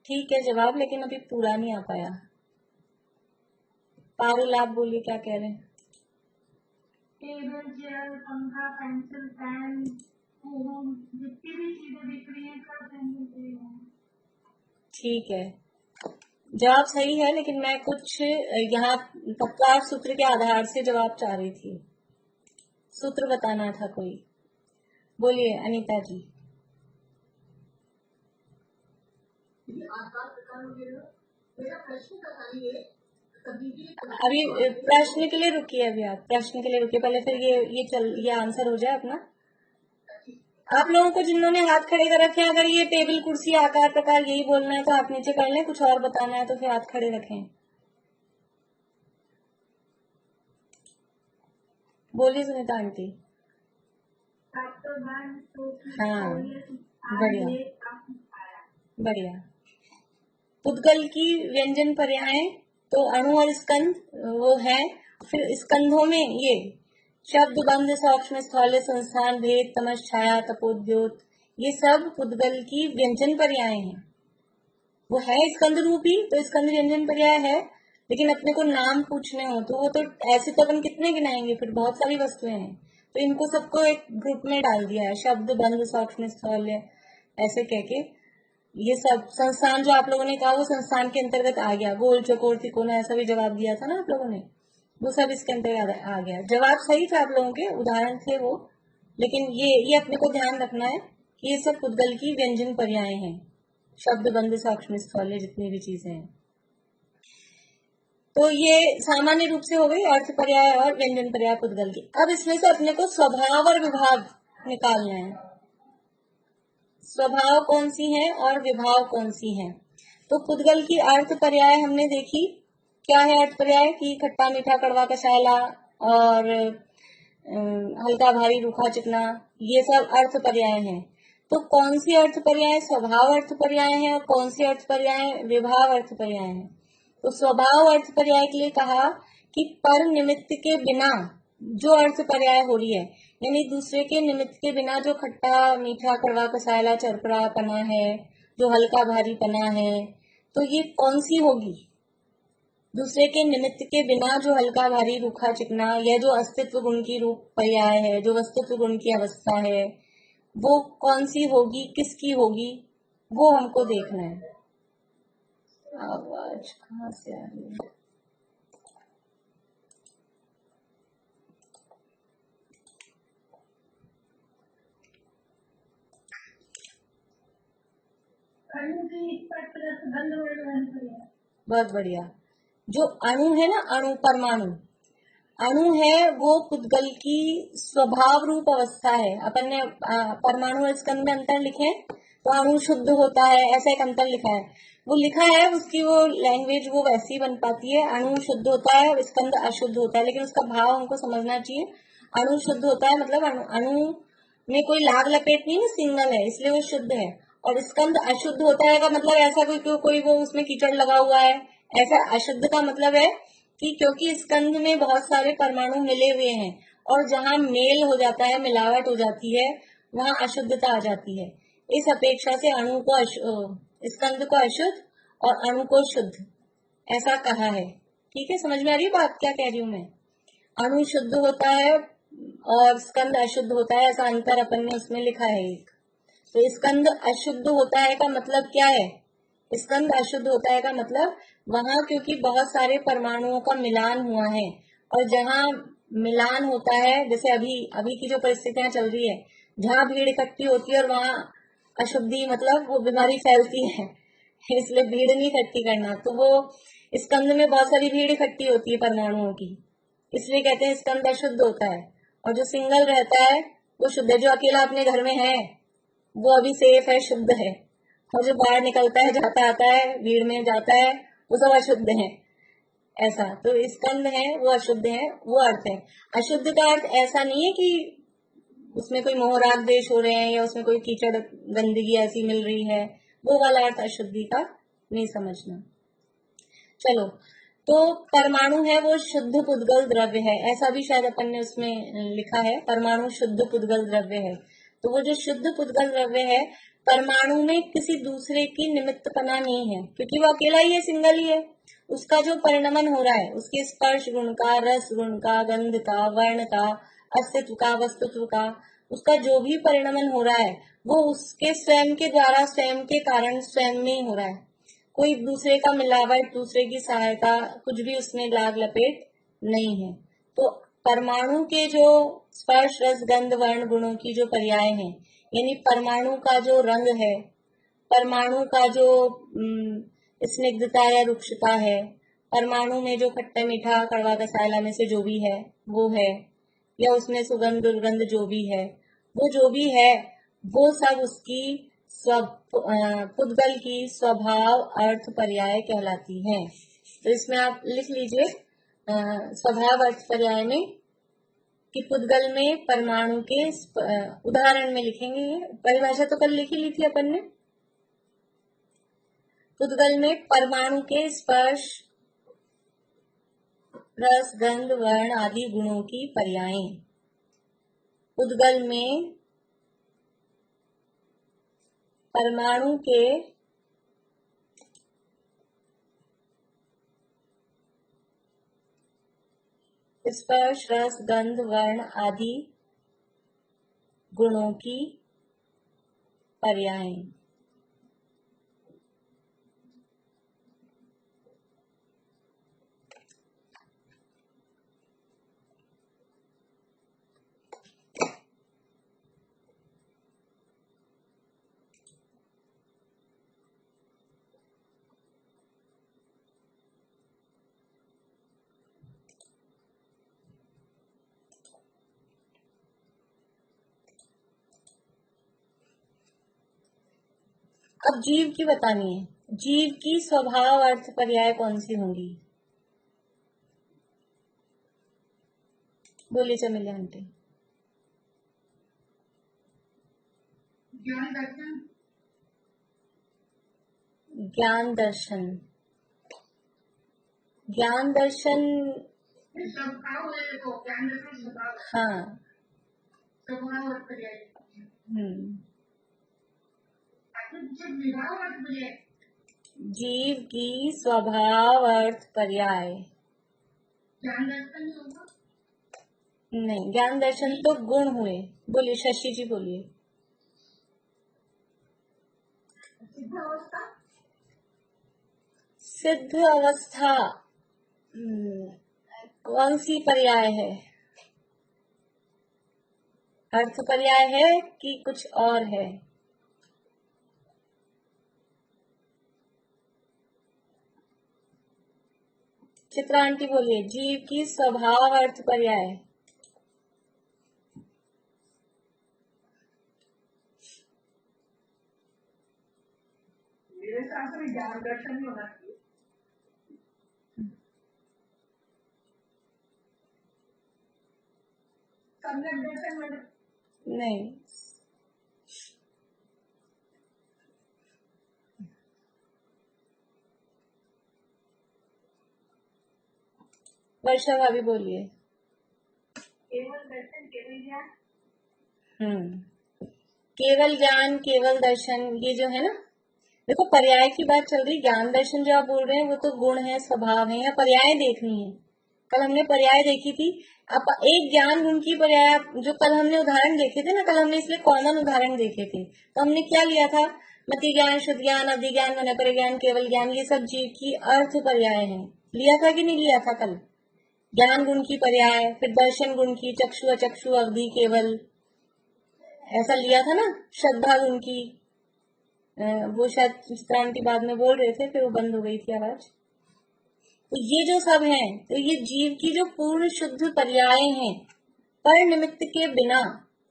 ठीक है जवाब, लेकिन अभी पूरा नहीं आ पाया। पारुल आप बोलिए क्या कह रहे हैं? टेबल, चेयर, पंखा, पेंसिल, पेन, जितनी भी चीजें दिख रही है सब जंगल पे है। ठीक है, जवाब सही है, लेकिन मैं कुछ यहाँ तत्काल सूत्र के आधार से जवाब चाह रही थी। सूत्र बताना था कोई। बोलिए अनीता जी। अभी प्रश्न के लिए रुकिए, अभी आप प्रश्न के लिए रुकिए, पहले फिर ये आंसर हो जाए अपना। आप लोगों को जिन्होंने हाथ खड़े कर रखे हैं, अगर ये टेबल कुर्सी आकार प्रकार यही बोलना है तो आप नीचे कर लें, कुछ और बताना है तो फिर हाथ खड़े रखें। बोलिए सुनीता आंटी। हाँ, बढ़िया बढ़िया। पुद्गल की व्यंजन पर्याय तो अणु और स्कंद वो है। फिर स्कंधों में ये शब्द, बंध, सौक्ष्म, स्थौल्य, संस्थान, भेद, तमस, छाया, तपोद्योत, ये सब पुद्गल की व्यंजन पर्याय हैं। वो है स्कंद रूपी, तो स्कंद व्यंजन पर्याय है, लेकिन अपने को नाम पूछने हो तो वो तो ऐसे तो अपन कितने गिनाएंगे, फिर बहुत सारी वस्तुएं हैं, तो इनको सबको एक ग्रुप में डाल दिया है, शब्द, बंध, सौक्ष्म, स्थौल्य ऐसे कह के। ये सब संस्थान जो आप लोगों ने कहा वो संस्थान के अंतर्गत आ गया। गोल, चौकोर, तिकोना ऐसा भी जवाब दिया था ना आप लोगों ने, वो सब इसके अंतर्गत आ गया। जवाब सही था आप लोगों के, उदाहरण थे वो, लेकिन ये अपने को ध्यान रखना है कि ये सब पुद्गल की व्यंजन पर्याय हैं। शब्द, बंध, सौक्ष्म, स्थौल्य जितनी भी चीजें हैं, तो ये सामान्य रूप से हो गई अर्थ पर्याय और व्यंजन पर्याय पुद्गल की। अब इसमें से अपने को स्वभाव और विभाग निकालना है। स्वभाव कौन सी है और विभाव कौन सी है। तो पुद्गल की अर्थ पर्याय हमने देखी, क्या है अर्थ पर्याय की खट्टा, मीठा, कड़वा, कसाला और हल्का, भारी, रूखा, चिकना, ये सब अर्थ पर्याय हैं। तो कौन सी अर्थ पर्याय स्वभाव अर्थ पर्याय है और कौन सी अर्थ पर्याय विभाव अर्थ पर्याय है। तो स्वभाव अर्थ पर्याय के लिए कहा कि पर निमित्त के बिना जो अर्थ पर्याय हो रही है, यानी दूसरे के निमित्त के बिना जो खट्टा, मीठा, कड़वा, कसाला, चरपरा पना है, जो हल्का भारी पना है, तो ये कौन सी होगी। दूसरे के निमित्त के बिना जो हल्का भारी रूखा चिकना, या जो अस्तित्व गुण की रूप पर्याय है, जो वस्तुत्व गुण की अवस्था है, वो कौन सी होगी, किसकी होगी, वो हमको देखना है। आवाज कहाँ से आ रही है। बहुत बढ़िया। जो अणु है ना, अणु, परमाणु, अणु है वो पुद्गल की स्वभाव रूप अवस्था है। अपन ने परमाणु और स्कंद में अंतर लिखे, तो अणु शुद्ध होता है ऐसा एक अंतर लिखा है, वो लिखा है, उसकी वो लैंग्वेज वो वैसी बन पाती है। अणु शुद्ध होता है, स्कंद अशुद्ध होता है, लेकिन उसका भाव हमको समझना चाहिए। अणु शुद्ध होता है मतलब अणु में कोई लाग लपेट नहीं है, सिंगल है, इसलिए वो शुद्ध है। और स्कंद अशुद्ध होता है का मतलब ऐसा कोई वो उसमें कीचड़ लगा हुआ है, ऐसा अशुद्ध का मतलब है कि क्योंकि स्कंद में बहुत सारे परमाणु मिले हुए हैं, और जहां मेल हो जाता है, मिलावट हो जाती है, वहां अशुद्धता आ जाती है। इस अपेक्षा से अणु को स्कंद को अशुद्ध और अणु को शुद्ध ऐसा कहा है। ठीक है, समझ में आ रही है बात क्या कह रही हूं मैं। अणु शुद्ध होता है और स्कंद अशुद्ध होता है, ऐसा अंतर अपन ने उसमें लिखा है एक। तो स्कंद अशुद्ध होता है का मतलब क्या है। स्कंद अशुद्ध होता है का मतलब वहां क्योंकि बहुत सारे परमाणुओं का मिलान हुआ है, और जहां मिलान होता है, जैसे अभी की जो परिस्थितियां चल रही है, जहां भीड़ इकट्ठी होती है और वहां अशुद्धि मतलब वो बीमारी फैलती है, इसलिए भीड़ नहीं इकट्ठी करना। तो वो स्कंद में बहुत सारी भीड़ इकट्ठी होती है परमाणुओं की, इसलिए कहते हैं स्कंद अशुद्ध होता है। और जो सिंगल रहता है वो शुद्ध है, जो अकेला अपने घर में है वो अभी सेफ है, शुद्ध है। और जो बाहर निकलता है, जाता आता है, भीड़ में जाता है, वो सब अशुद्ध है। ऐसा तो स्कंद है वो अशुद्ध है, वो अर्थ है। अशुद्ध का अर्थ ऐसा नहीं है कि उसमें कोई मोह राग द्वेष हो रहे हैं या उसमें कोई कीचड़ गंदगी ऐसी मिल रही है, वो वाला अर्थ अशुद्धि का नहीं समझना। चलो, तो परमाणु है वो शुद्ध पुद्गल द्रव्य है, ऐसा भी शायद अपन ने उसमें लिखा है, परमाणु शुद्ध पुद्गल द्रव्य है। तो वो जो शुद्ध पुद्गल द्रव्य है, परमाणु में किसी दूसरे की निमित्तपना नहीं है, क्योंकि वो अकेला ही है, सिंगल ही है। उसका जो परिणमन हो रहा है, उसके स्पर्श गुण का, रस गुण का, गंध का, वर्ण का, अस्तित्व का, वस्तुत्व का, उसका जो भी परिणमन हो रहा है वो उसके स्वयं के द्वारा, स्वयं के कारण, स्वयं में ही हो रहा है। कोई दूसरे का मिलावट, दूसरे की सहायता, कुछ भी उसमें लाग लपेट नहीं है। तो परमाणु के जो स्पर्श रस गंध वर्ण गुणों की जो पर्याय हैं, यानी परमाणु का जो रंग है, परमाणु का जो स्निग्धता या रुक्षता है, परमाणु में जो खट्टा मीठा कड़वा कसायला में से जो भी है वो है, या उसमें सुगंध दुर्गंध जो भी है, वो जो भी है वो सब उसकी पुद्गल की स्वभाव अर्थ पर्याय कहलाती है। तो इसमें आप लिख लीजिए स्वभाव अर्थ पर्याय में कि पुद्गल में परमाणु के उदाहरण में लिखेंगे। ये परिभाषा तो कल लिखी ली थी अपन ने। पुद्गल में परमाणु के स्पर्श रस गंध वर्ण आदि गुणों की पर्याय। पुद्गल में परमाणु के स्पर्श रस गंध वर्ण आदि गुणों की पर्याय। अब जीव की बतानी है। जीव की स्वभाव अर्थ पर्याय कौन सी होंगी? बोलिए चमेली आंटी। ज्ञान दर्शन। ज्ञान दर्शन। ज्ञान दर्शन। स्वभाव है तो ज्ञान दर्शन स्वभाव। हाँ। स्वभाव अर्थ पर्याय। जीव की स्वभाव अर्थ पर्याय। ज्ञान दर्शन होगा? नहीं, ज्ञान दर्शन तो गुण हुए। बोलिए शशि जी, बोलिए। सिद्ध अवस्था। सिद्ध अवस्था कौन सी पर्याय है? अर्थ पर्याय है कि कुछ और है? चित्रा आंटी बोलिए। जीव की स्वभाव अर्थ पर्याय। मेरे हिसाब से ज्ञान दर्शन ही होना चाहिए। सम्यक दर्शन नहीं, वर्षा भाभी बोलिए। केवल दर्शन केवल ज्ञान। केवल ज्ञान केवल दर्शन, ये जो है ना, देखो पर्याय की बात चल रही। ज्ञान दर्शन जो आप बोल रहे हैं वो तो गुण है, स्वभाव है, या पर्याय देखनी है। कल हमने पर्याय देखी थी। अब एक ज्ञान गुण की पर्याय जो कल हमने उदाहरण देखे थे ना, कल हमने इसलिए कॉमन उदाहरण देखे थे। तो हमने क्या लिया था? मति ज्ञान, शुद्ध ज्ञान, अवधि ज्ञान, मनपर ज्ञान, केवल ज्ञान, ये सब जीव की अर्थ पर्याय है। लिया था कि नहीं लिया था कल? ज्ञान गुण की पर्याय, फिर दर्शन गुण की, चक्षु अचक्षु अवधि केवल, ऐसा लिया था ना। श्रद्धा गुण की, वो शायद चित्रांटी बाद में बोल रहे थे, फिर वो बंद हो गई थी आवाज। तो ये जो सब हैं, तो ये जीव की जो पूर्ण शुद्ध पर्याय हैं, पर निमित्त के बिना।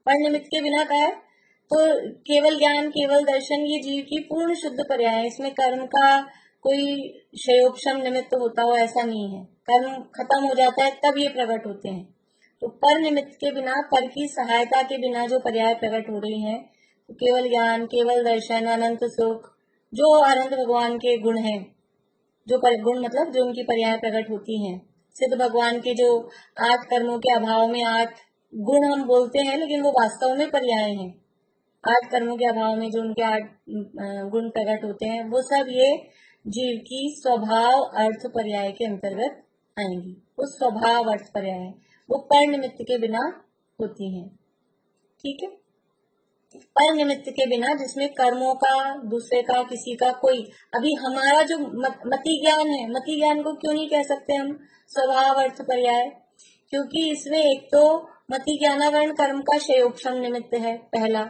पर निमित्त के बिना का है तो केवल ज्ञान केवल दर्शन, ये जीव की पूर्ण शुद्ध पर्याय है। इसमें कर्म का कोई शयोपशम निमित्त होता हो ऐसा नहीं है। कर्म खत्म हो जाता है तब ये प्रकट होते हैं। तो पर निमित्त के बिना, पर की सहायता के बिना जो पर्याय प्रकट हो रही हैं, तो केवल ज्ञान केवल दर्शन, अनंत सुख, जो अनंत भगवान के गुण हैं, जो गुण मतलब जो उनकी पर्याय प्रकट होती हैं। सिद्ध भगवान के जो 8 कर्मों के अभाव में 8 गुण हम बोलते हैं, लेकिन वो वास्तव में पर्याय हैं। 8 कर्मों के अभाव में जो उनके 8 गुण प्रकट होते हैं, वो सब ये जीव की स्वभाव अर्थ पर्याय के अंतर्गत आएंगी। वो स्वभाव अर्थ पर्याय है, वो पर निमित्त के बिना होती हैं। ठीक है। पर निमित्त के बिना, जिसमें कर्मों का, दूसरे का, किसी का कोई, अभी हमारा जो मति ज्ञान है, मति ज्ञान को क्यों नहीं कह सकते हम स्वभाव अर्थ पर्याय? क्योंकि इसमें एक तो मति ज्ञानावरण कर्म का क्षयोक्षम निमित्त है पहला,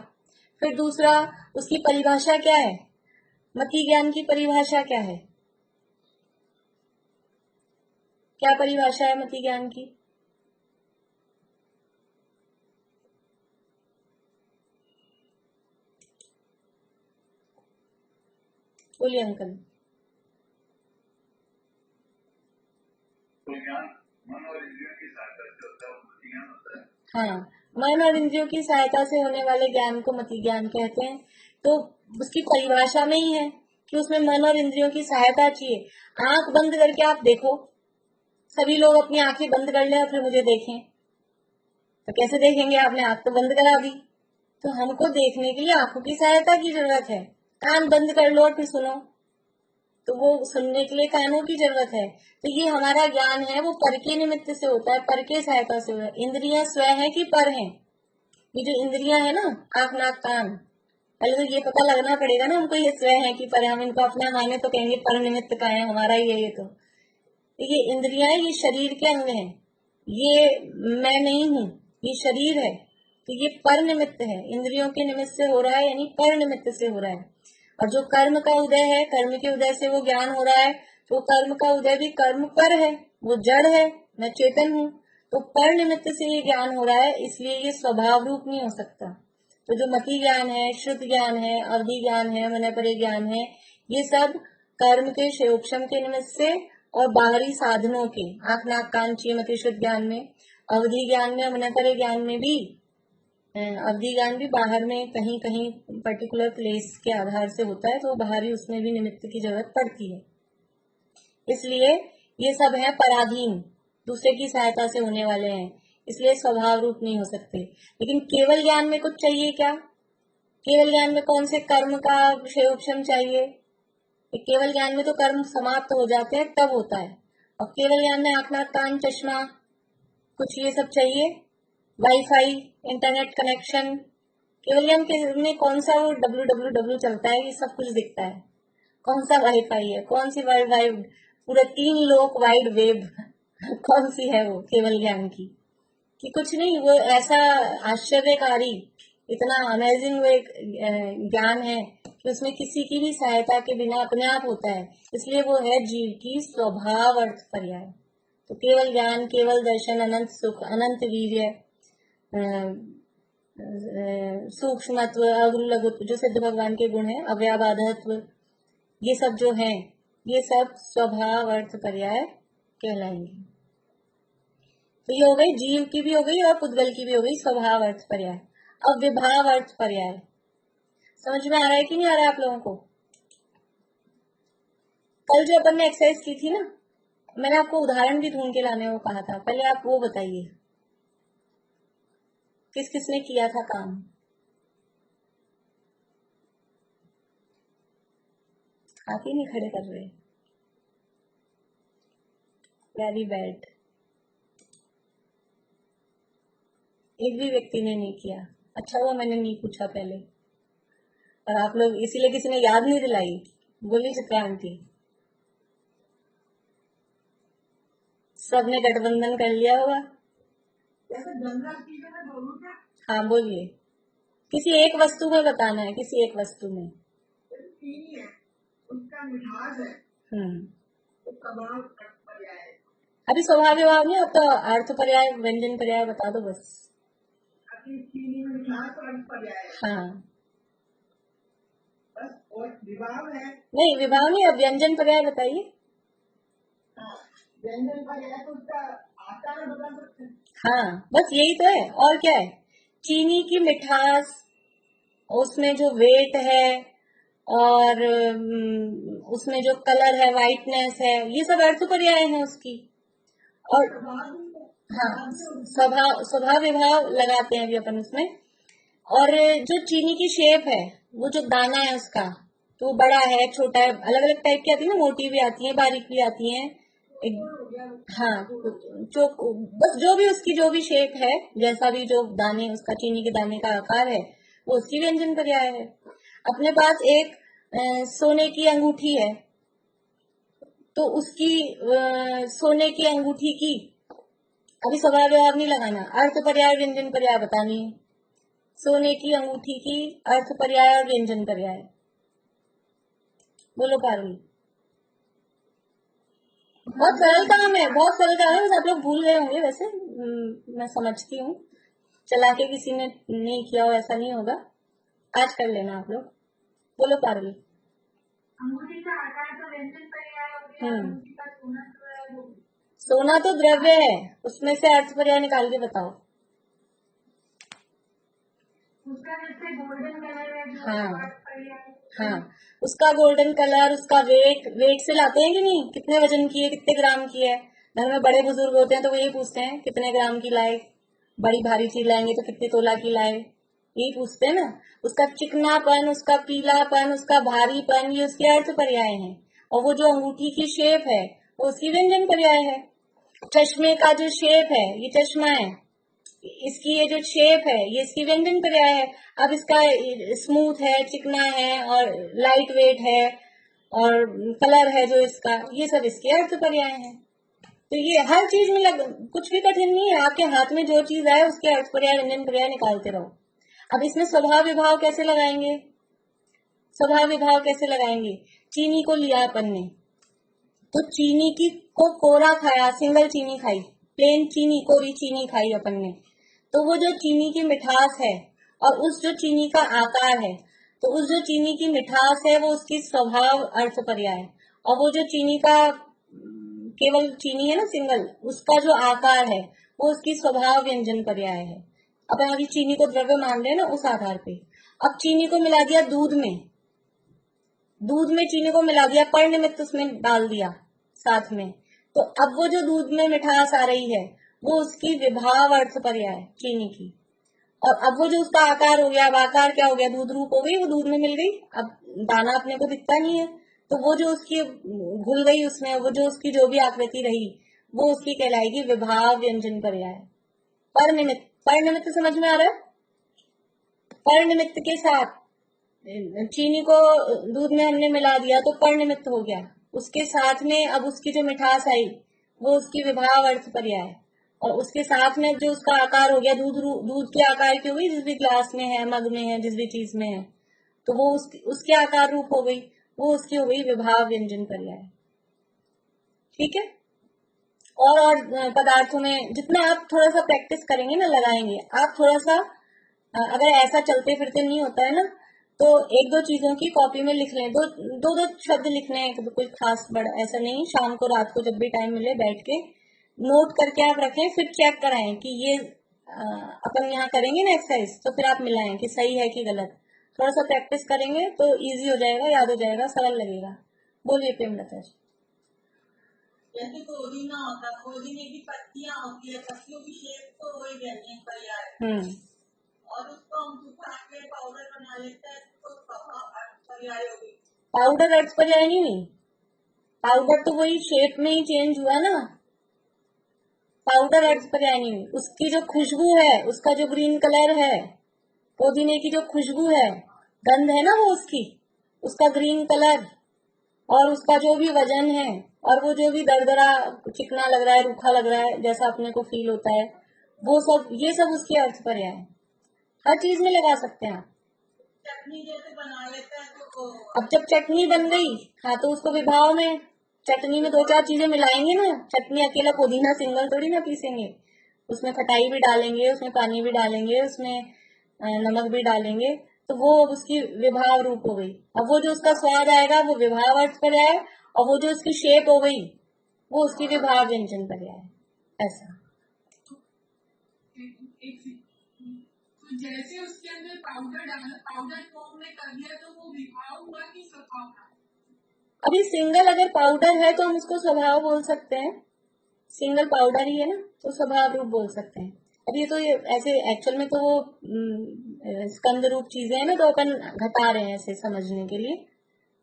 फिर दूसरा उसकी परिभाषा क्या है, मति ज्ञान की परिभाषा क्या है, क्या परिभाषा है मति ज्ञान की? बोलिए अंकल। तो ज्ञान मन और इंद्रियों की सहायता से होता है, वो मति ज्ञान होता है। हाँ, मन और इंद्रियों की सहायता से होने वाले ज्ञान को मति ज्ञान कहते हैं। तो उसकी परिभाषा में ही है कि उसमें मन और इंद्रियों की सहायता चाहिए। आंख बंद करके आप देखो, सभी लोग अपनी आंखें बंद कर लें और फिर मुझे देखें, तो कैसे देखेंगे? आपने आंख तो बंद करा दी। तो हमको देखने के लिए आंखों की सहायता की जरूरत है। कान बंद कर लो और फिर सुनो, तो वो सुनने के लिए कानों की जरूरत है। तो ये हमारा ज्ञान है, वो पर के निमित्त से होता है, पर के सहायता से होता है। इंद्रियां स्वयं है कि पर है? ये जो इंद्रियां है ना, आंख नाक कान, पहले तो ये पता लगना पड़ेगा ना हमको, ये स्वयं है कि पर है। हम इनको अपना माने तो कहेंगे पर निमित्त का है, हमारा ही है ये। तो ये इंद्रियां, ये शरीर के अंग हैं, ये मैं नहीं हूँ, ये शरीर है। तो ये पर निमित्त है, इंद्रियों के निमित्त से हो रहा है, यानी पर निमित्त से हो रहा है। और जो कर्म का उदय है, कर्म के उदय से वो ज्ञान हो रहा है, तो कर्म का उदय भी कर्म पर है, वो जड़ है, मैं चेतन हूँ। तो पर निमित्त से ये ज्ञान हो रहा है, इसलिए ये स्वभाव रूप नहीं हो सकता। तो जो मति ज्ञान है, श्रुत ज्ञान है, अवधि ज्ञान है, मनपरे ज्ञान है, ये सब कर्म के क्षयोक्षम के निमित्त से और बाहरी साधनों के, आंख नाक कान चाहिए मति शुद्ध ज्ञान में, अवधि ज्ञान में, मनपरे ज्ञान में भी, अवधि ज्ञान भी बाहर में कहीं कहीं पर्टिकुलर प्लेस के आधार से होता है, तो वो बाहरी उसमें भी निमित्त की जरूरत पड़ती है। इसलिए ये सब है पराधीन, दूसरे की सहायता से होने वाले हैं, इसलिए स्वभाव रूप नहीं हो सकते। लेकिन केवल ज्ञान में कुछ चाहिए क्या? केवल ज्ञान में कौन से कर्म का क्षयोक्षम चाहिए? केवल ज्ञान में तो कर्म समाप्त हो जाते हैं तब होता है। और केवल ज्ञान में आंख नाक कान चश्मा कुछ ये सब चाहिए, वाईफाई, इंटरनेट कनेक्शन। केवल ज्ञान के में कौन सा वो www चलता है, ये सब कुछ दिखता है। कौन सा वाईफाई है, कौन सी वर्ल्ड वाइड, पूरे 3 लोक वाइड वेब कौन सी है वो केवल ज्ञान की? कि कुछ नहीं, वो ऐसा आश्चर्यकारी, इतना अमेजिंग वो एक ज्ञान है कि उसमें किसी की भी सहायता के बिना अपने आप होता है। इसलिए वो है जीव की स्वभाव अर्थ पर्याय। तो केवल ज्ञान, केवल दर्शन, अनंत सुख, अनंत वीर्य, सूक्ष्मत्व, अग्र लघुत्व, जो सिद्ध भगवान के गुण है, अव्याबाधत्व, ये सब जो है, ये सब स्वभाव अर्थ पर्याय कहलाएंगे। तो ये हो गई, जीव की भी हो गई और पुद्गल की भी हो गई स्वभाव अर्थ पर्याय। अब विभाव अर्थ पर्याय समझ में आ रहा है कि नहीं आ रहा है आप लोगों को? कल जो अपन ने एक्सरसाइज की थी ना, मैंने आपको उदाहरण भी ढूंढ के लाने को कहा था, पहले आप वो बताइए किस किसने किया था काम? हाथ ही नहीं खड़े कर रहे, वेरी बैड। एक भी व्यक्ति ने नहीं किया। अच्छा हुआ मैंने नहीं पूछा पहले, और आप लोग इसीलिए किसी ने याद नहीं दिलाई। बोली चित्रा आंटी, सबने गठबंधन कर लिया होगा। हाँ बोलिए, किसी एक वस्तु में बताना है, किसी एक वस्तु में। उसका मिठास है, तो स्वभाव पर्याय है। अभी स्वभाव विभाव नहीं, अब तो अर्थ पर्याय, व्यंजन पर्याय बता दो बस। अभी चीनी में मिठास और अर्थ पर्याय है। हाँ बस, और विभाव है। नहीं, विभाव नहीं, अब व्यंजन पर्याय बताइए। हाँ, व्यंजन पर्याय तो उसका आकार बता सकते हैं। हाँ बस यही तो है, और क्या है? चीनी की मिठास, उसमें जो वेट है, और उसमें जो कलर है, वाइटनेस है, ये सब अर्थ पर्याय है उसकी। और हाँ, स्वभाव स्वभाव विभाव लगाते हैं अभी अपन उसमें। और जो चीनी की शेप है, वो जो दाना है उसका, तो वो बड़ा है, छोटा है, अलग अलग टाइप की आती है ना, मोटी भी आती है, बारीक भी आती है, हाँ, जो बस जो भी उसकी जो भी शेप है, जैसा भी जो दाने उसका चीनी के दाने का आकार है, वो उसकी व्यंजन पर्याय है। अपने पास एक सोने की अंगूठी है, तो उसकी सोने की अंगूठी की, अभी सवाल जवाब नहीं लगाना, अर्थ पर्याय व्यंजन पर्याय बतानी है। सोने की अंगूठी की अर्थ पर्याय और व्यंजन पर्याय, बोलो पारुल। बहुत सरल काम है, बहुत सरल काम है, बस आप लोग भूल गए होंगे वैसे, मैं समझती हूँ। चला के किसी ने नहीं किया हो ऐसा नहीं होगा, आज कर लेना आप लोग। बोलो पारुल। अंगूठी का आकार तो व्यंजन पर्याय हो गया, अंगूठी का सोना जो है वो सोना तो द्रव्य है, उसमें से अर्थ पर्याय निकाल के बताओ। उसका जैसे गोल्डन कलर है जो हाँ अर्थ पर्याय। हाँ, उसका गोल्डन कलर, उसका वेट, वेट से लाते हैं कि नहीं, कितने वजन की है, कितने ग्राम की है। घर में बड़े बुजुर्ग होते हैं तो वो यही पूछते हैं कितने ग्राम की लाए, बड़ी भारी चीज लाएंगे तो कितने तोला की लाए, यही पूछते हैं ना। उसका चिकनापन, उसका पीलापन, उसका भारीपन, ये उसके अर्थ पर्याय हैं। और वो जो अंगूठी की शेप है वो उसकी व्यंजन पर्याय है। चश्मे का जो शेप है, ये चश्मा है, इसकी ये जो शेप है ये इसकी व्यंजन पर्याय है। अब इसका स्मूथ है, चिकना है और लाइट वेट है और कलर है जो इसका, ये सब इसके अर्थ पर्याय है। तो ये हर चीज में कुछ भी कठिन नहीं है, आपके हाथ में जो चीज आए उसके अर्थ पर्याय व्यंजन पर्याय निकालते रहो। अब इसमें स्वभाव विभाव कैसे लगाएंगे, स्वभाव विभाव कैसे लगाएंगे। चीनी को लिया अपन ने, तो चीनी की को कोरा खाया, सिंगल चीनी खाई, प्लेन चीनी, कोरी चीनी खाई अपन ने, तो वो जो चीनी की मिठास है और उस जो चीनी का आकार है, तो उस जो चीनी की मिठास है वो उसकी स्वभाव अर्थ पर्याय है। और वो जो चीनी का केवल चीनी है ना सिंगल, उसका जो आकार है वो उसकी स्वभाव व्यंजन पर्याय है। अब अभी चीनी को द्रव्य मान रहे हैं ना, उस आधार पे। अब चीनी को मिला दिया दूध में, दूध में चीनी को मिला दिया, पर निमित्त उसमें डाल दिया साथ में, तो अब वो जो दूध में मिठास आ रही है वो उसकी विभाव अर्थ पर्याय है चीनी की। और अब वो जो उसका आकार हो गया, अब आकार क्या हो गया, दूध रूप हो गई, वो दूध में मिल गई, अब दाना अपने को दिखता नहीं है, तो वो जो उसकी घुल गई उसमें, वो जो उसकी जो भी आकृति रही वो उसकी कहलाएगी विभाव व्यंजन पर्याय। पर निमित्त, पर निमित्त समझ में आ रहा है। पर निमित्त के साथ चीनी को दूध में हमने मिला दिया तो पर निमित्त हो गया, उसके साथ में अब उसकी जो मिठास आई वो उसकी विभाव अर्थ पर्याय, और उसके साथ में जो उसका आकार हो गया, दूध के आकार की हो गई, जिस भी ग्लास में है, मग में है, जिस भी चीज में है, तो वो उसके आकार रूप हो गई, वो उसकी हो गई विभाव व्यंजन पर्याय। ठीक है। और पदार्थों में जितना आप थोड़ा सा प्रैक्टिस करेंगे ना, लगाएंगे आप थोड़ा सा, अगर ऐसा चलते फिरते नहीं होता है ना, तो एक दो चीजों की कॉपी में लिख लें, दो शब्द लिखने हैं, कोई खास बड़ा ऐसा नहीं, शाम को रात को जब भी टाइम मिले बैठ के नोट करके आप रखें, फिर चेक कराएं कि ये अपन यहाँ करेंगे ना एक्सरसाइज, तो फिर आप मिलाएं कि सही है कि गलत। थोड़ा सा प्रैक्टिस करेंगे तो इजी हो जाएगा, याद हो जाएगा, सरल लगेगा। बोलिए प्रेमलता जी। जैसे पुदीना होता है, पुदीने की पत्तियां होती है, पत्तियों की शेप तो वही व्यंजन पर्याय, और उसको हम सुखा के पाउडर बना लेते हैं, तो पर्याय हो गई। पाउडर अर्थ पर्याय नहीं हुई, पाउडर तो वही शेप में ही चेंज हुआ ना, पाउडर अर्थ पर्याय नहीं हुई। उसकी जो खुशबू है, उसका जो ग्रीन कलर है, पुदीने की जो खुशबू है, गंध है ना वो उसकी, उसका ग्रीन कलर और उसका जो भी वजन है, और वो जो भी दरदरा चिकना लग रहा है, रूखा लग रहा है, जैसा अपने को फील होता है, वो सब, ये सब उसके अर्थ पर्याय है। हर चीज में लगा सकते हैं आप। चटनी जैसे बना लेते हैं तो अब जब चटनी बन गई, हाँ, तो उसको विभाव में, चटनी में दो चार चीजें मिलाएंगे ना, चटनी अकेला पुदीना सिंगल थोड़ी ना पीसेंगे, उसमें खटाई भी डालेंगे, उसमें पानी भी डालेंगे, उसमें नमक भी डालेंगे, तो वो अब उसकी विभाव रूप हो गई। अब वो जो उसका स्वाद आएगा वो विभाव अर्थ पर्याय, और वो जो उसकी शेप हो गई वो उसकी विभाव व्यंजन पर्याय, ऐसा। तो जैसे उसके अंदर पाउडर फॉर्म में कर दिया तो वो विभाव हुआ कि स्वभाव? अभी सिंगल अगर पाउडर है तो हम उसको स्वभाव बोल सकते हैं, सिंगल पाउडर ही है ना, तो स्वभाव रूप बोल सकते हैं। अब ये तो ये ऐसे एक्चुअल में तो वो स्कंद रूप चीजें हैं ना, तो अपन घटा रहे हैं ऐसे समझने के लिए,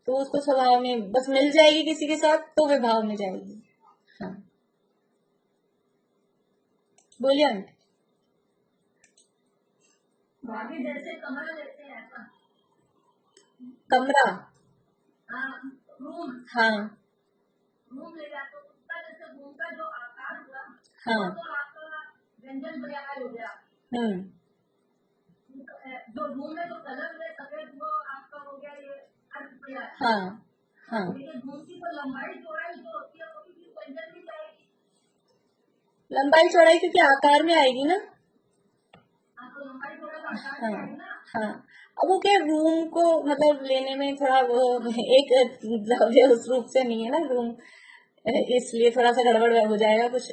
तो उसको स्वभाव में बस मिल जाएगी किसी के साथ तो विभाव में जाएगी। हाँ, बोलिए आंटी। भाभी जैसे कमरा लेते हैं ऐसा। कमरा, हाँ, रूम हाँ रूम ले जाते हो, उसका जैसे रूम का जो आकार हुआ हाँ, वो तो आपका व्यंजन पर्याय हो गया। जो रूम में जो कलर है सफेद वो आपका हो गया ये अर्थ पर्याय। हाँ हाँ, लेकिन रूम की तो लंबाई चौड़ाई जो होती है वो भी व्यंजन में जाएगी। लंबाई चौड़ाई क्योंकि आकार में आएगी ना। आपको लंबाई चौड़ाई का आकार हाँ में आएगी ना। हाँ, अब वो क्या रूम को मतलब लेने में थोड़ा वो एक द्रव्य उस रूप से नहीं है ना रूम, इसलिए थोड़ा सा गड़बड़ हो जाएगा। कुछ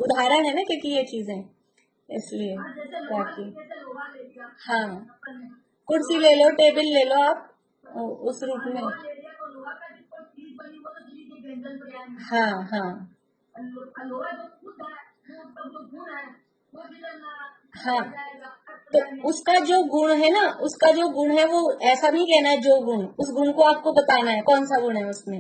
उदाहरण है ना क्योंकि ये चीजें, इसलिए हाँ, जैसे ताकि लोहा ले लिया हाँ, अपन ने, कुर्सी ले लो, टेबल ले लो आप उस रूप में। लोहा ले लिया तो लोहा का जिसको चीज बनी वो तो चीज की व्यंजन पर्याय में। हाँ हाँ लोहा जो खुद है वो जो गुण है वो भी हाँ, जाएगा अर्थ तो पर्याय में। उसका जो गुण है ना, उसका जो गुण है वो ऐसा नहीं कहना है जो गुण, उस गुण को आपको बताना है कौन सा गुण है उसमें।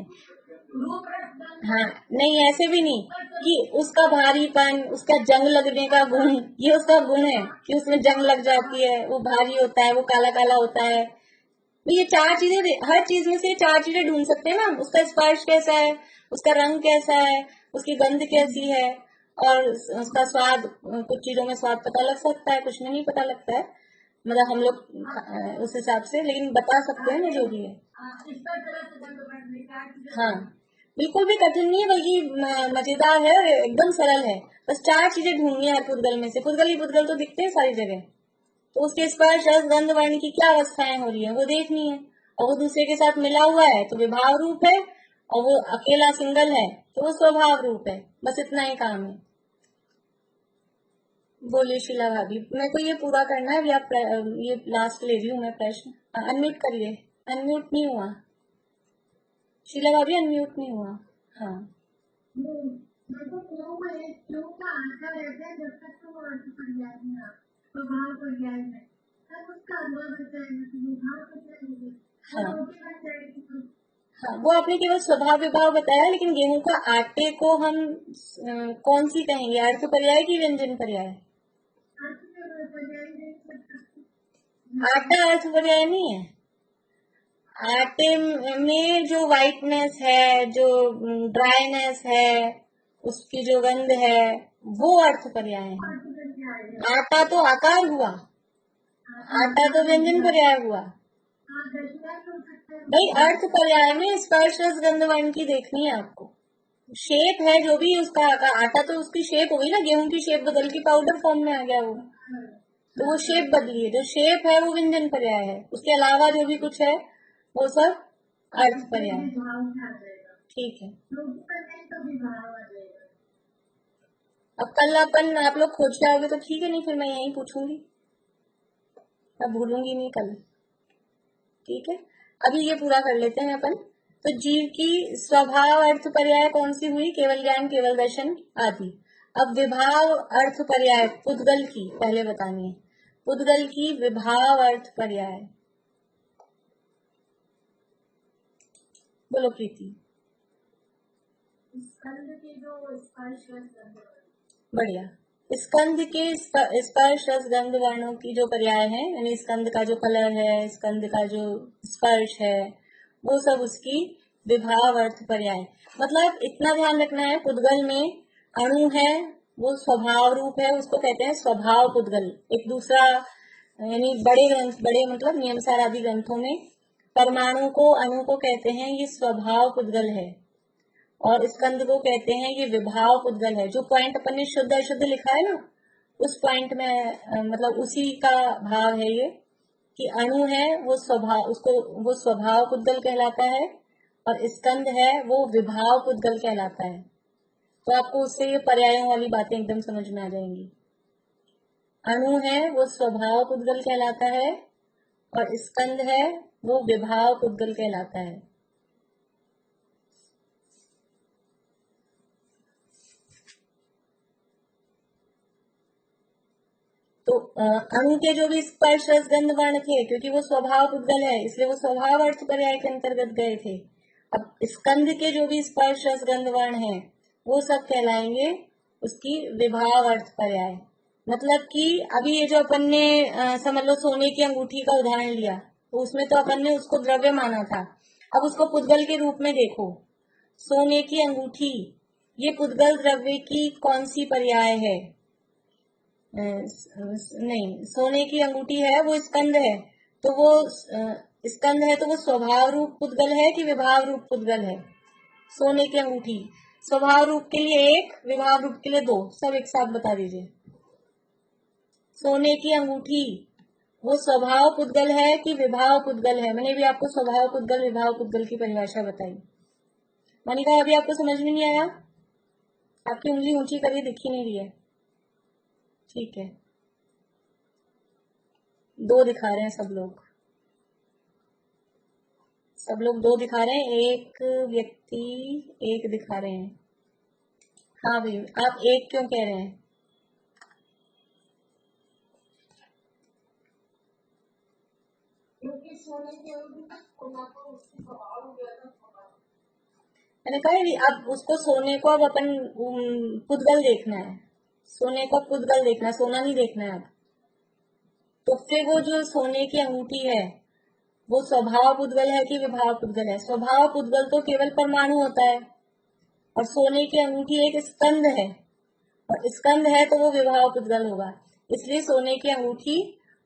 रूप रस गंध हाँ, नहीं ऐसे भी नहीं कि उसका भारीपन, उसका जंग लगने का गुण, ये उसका गुण है कि उसमें जंग लग जाती है, वो भारी होता है, वो काला काला होता है। तो ये चार चीजें, हर चीज में से ये चार चीजें ढूंढ सकते हैं ना। उसका स्पर्श कैसा है, उसका रंग कैसा है, उसकी गंध कैसी है, और उसका स्वाद, कुछ चीजों में स्वाद पता लग सकता है, कुछ में नहीं पता लगता है, मतलब हम लोग उस हिसाब से लेकिन बता सकते हैं ना जो भी है। इसका तरह से गंध बढ़ने का हाँ, बिल्कुल भी कठिन नहीं है, बल्कि मजेदार है और एकदम सरल है। बस चार चीजें ढूंढनी है हर पुद्गल में से। पुद्गल ही पुद्गल तो दिखते हैं सारी जगह, तो उसके स्पर्श रस गंध वर्ण की क्या अवस्थाएं हो रही है वो देखनी है। और वो दूसरे के साथ मिला हुआ है तो विभाव रूप है, और वो अकेला सिंगल है तो वो स्वभाव रूप है। बस इतना ही काम है। बोलिए शीला भाभी, मेरे को ये पूरा करना है, या ये लास्ट ले रही हूँ मैं प्रश्न। अनम्यूट करिए, अनम्यूट नहीं हुआ शीला भाभी, अनम्यूट नहीं हुआ। हाँ, देखो क्यों में क्यों का आंसर रहता है जब तक तो अर्थ पर्याय में स्वभाव पर्याय में तब उसका अनुभव रहता है विभाव पर्याय हाँ हाँ, वो आपने केवल स्वभाव विभाव बताया, लेकिन गेहूं का आटे को हम कौन सी कहेंगे, अर्थ पर्याय की व्यंजन पर्याय? आटा अर्थ पर्याय नहीं है। आटे में जो व्हाइटनेस है, जो ड्राईनेस है, उसकी जो गंध है, वो अर्थ पर्याय है। आटा तो आकार हुआ, आटा तो व्यंजन पर्याय हुआ। भाई अर्थ पर्याय में स्पर्श रस गंध वर्ण की देखनी है आपको। शेप है जो भी उसका, आटा तो उसकी शेप हो गई ना, गेहूं की शेप बदल के पाउडर फॉर्म में आ गया वो, तो वो शेप बदली है। जो शेप है वो व्यंजन पर्याय है, उसके अलावा जो भी कुछ है वो सब अर्थ पर्याय। ठीक है, अब कल अपन आप लोग खोज के आओगे तो ठीक है, नहीं फिर मैं यही पूछूंगी, अब भूलूंगी नहीं कल। ठीक है, अभी ये पूरा कर लेते हैं अपन। तो जीव की स्वभाव अर्थ पर्याय कौन सी हुई? केवल ज्ञान, केवल दर्शन आदि। अब विभाव अर्थ पर्याय पुद्गल की पहले बतानी है। पुद्गल की विभाव अर्थ पर्याय बोलो प्रीति। स्कंद के जो स्पर्श बढ़िया, स्कंद के स्पर्श रस गंध वर्णों की जो पर्याय है, यानी स्कंद का जो कलर है, स्कंद का जो स्पर्श है, वो सब उसकी विभाव अर्थ पर्याय। मतलब इतना ध्यान रखना है, पुद्गल में अणु है वो स्वभाव रूप है, उसको कहते हैं स्वभाव पुद्गल। एक दूसरा यानी बड़े ग्रंथ, बड़े मतलब नियमसार आदि ग्रंथों में परमाणु को, अणु को कहते हैं ये स्वभाव पुद्गल है, और स्कंद को कहते हैं ये विभाव पुद्गल है। जो पॉइंट अपन ने शुद्ध अशुद्ध लिखा है ना, उस पॉइंट में मतलब उसी का भाव है ये कि अणु है वो स्वभाव, उसको वो स्वभाव पुद्गल कहलाता है, और स्कंद है वो विभाव पुद्गल कहलाता है। तो आपको उससे ये पर्यायों वाली बातें एकदम समझ में आ जाएंगी। अणु है वो स्वभाव पुद्गल कहलाता है, और स्कंद है वो विभाव पुद्गल कहलाता है। तो अणु के जो भी स्पर्श रस गंध वर्ण थे, क्योंकि वो स्वभाव पुद्गल है इसलिए वो स्वभाव अर्थ पर्याय के अंतर्गत गए थे। अब स्कंद के जो भी स्पर्श रस गंध वर्ण है वो सब कहलाएंगे उसकी विभाव अर्थ पर्याय। मतलब कि अभी ये जो अपन ने समझ लो सोने की अंगूठी का उदाहरण लिया, तो उसमें तो अपन ने उसको द्रव्य माना था। अब उसको पुद्गल के रूप में देखो, सोने की अंगूठी, ये पुद्गल द्रव्य की कौन सी पर्याय है? नहीं, सोने की अंगूठी है वो स्कंद है, तो वो स्कंद है तो वो स्वभाव रूप पुद्गल है कि विभाव रूप पुद्गल है? सोने की अंगूठी स्वभाव रूप के लिए 1, विभाव रूप के लिए 2, सब एक साथ बता दीजिए। सोने की अंगूठी वो स्वभाव पुद्गल है कि विभाव पुद्गल है? मैंने भी आपको स्वभाव पुद्गल विभाव पुद्गल की परिभाषा बताई। मनिका अभी आपको समझ में नहीं आया? आपकी उंगली ऊंची करिए, दिख ही नहीं रही है। ठीक है, 2 दिखा रहे हैं सब लोग 2 दिखा रहे हैं, एक व्यक्ति 1 दिखा रहे हैं। हाँ भाई, आप 1 क्यों कह रहे हैं? क्योंकि सोने की अंगूठी सोना को उसकी स्वभाव हो गया था। मैंने कहा यदि अब उसको सोने को अब अपन पुद्गल देखना है, सोने को पुद्गल देखना है, सोना नहीं देखना है अब। तो फिर वो जो सोने की अंगूठी है वो स्वभाव पुद्गल है कि विभाव पुद्गल है? स्वभाव पुद्गल तो केवल परमाणु होता है, और सोने की अंगूठी एक स्कंद है, और स्कंद है तो वो विभाव पुद्गल होगा। इसलिए सोने की अंगूठी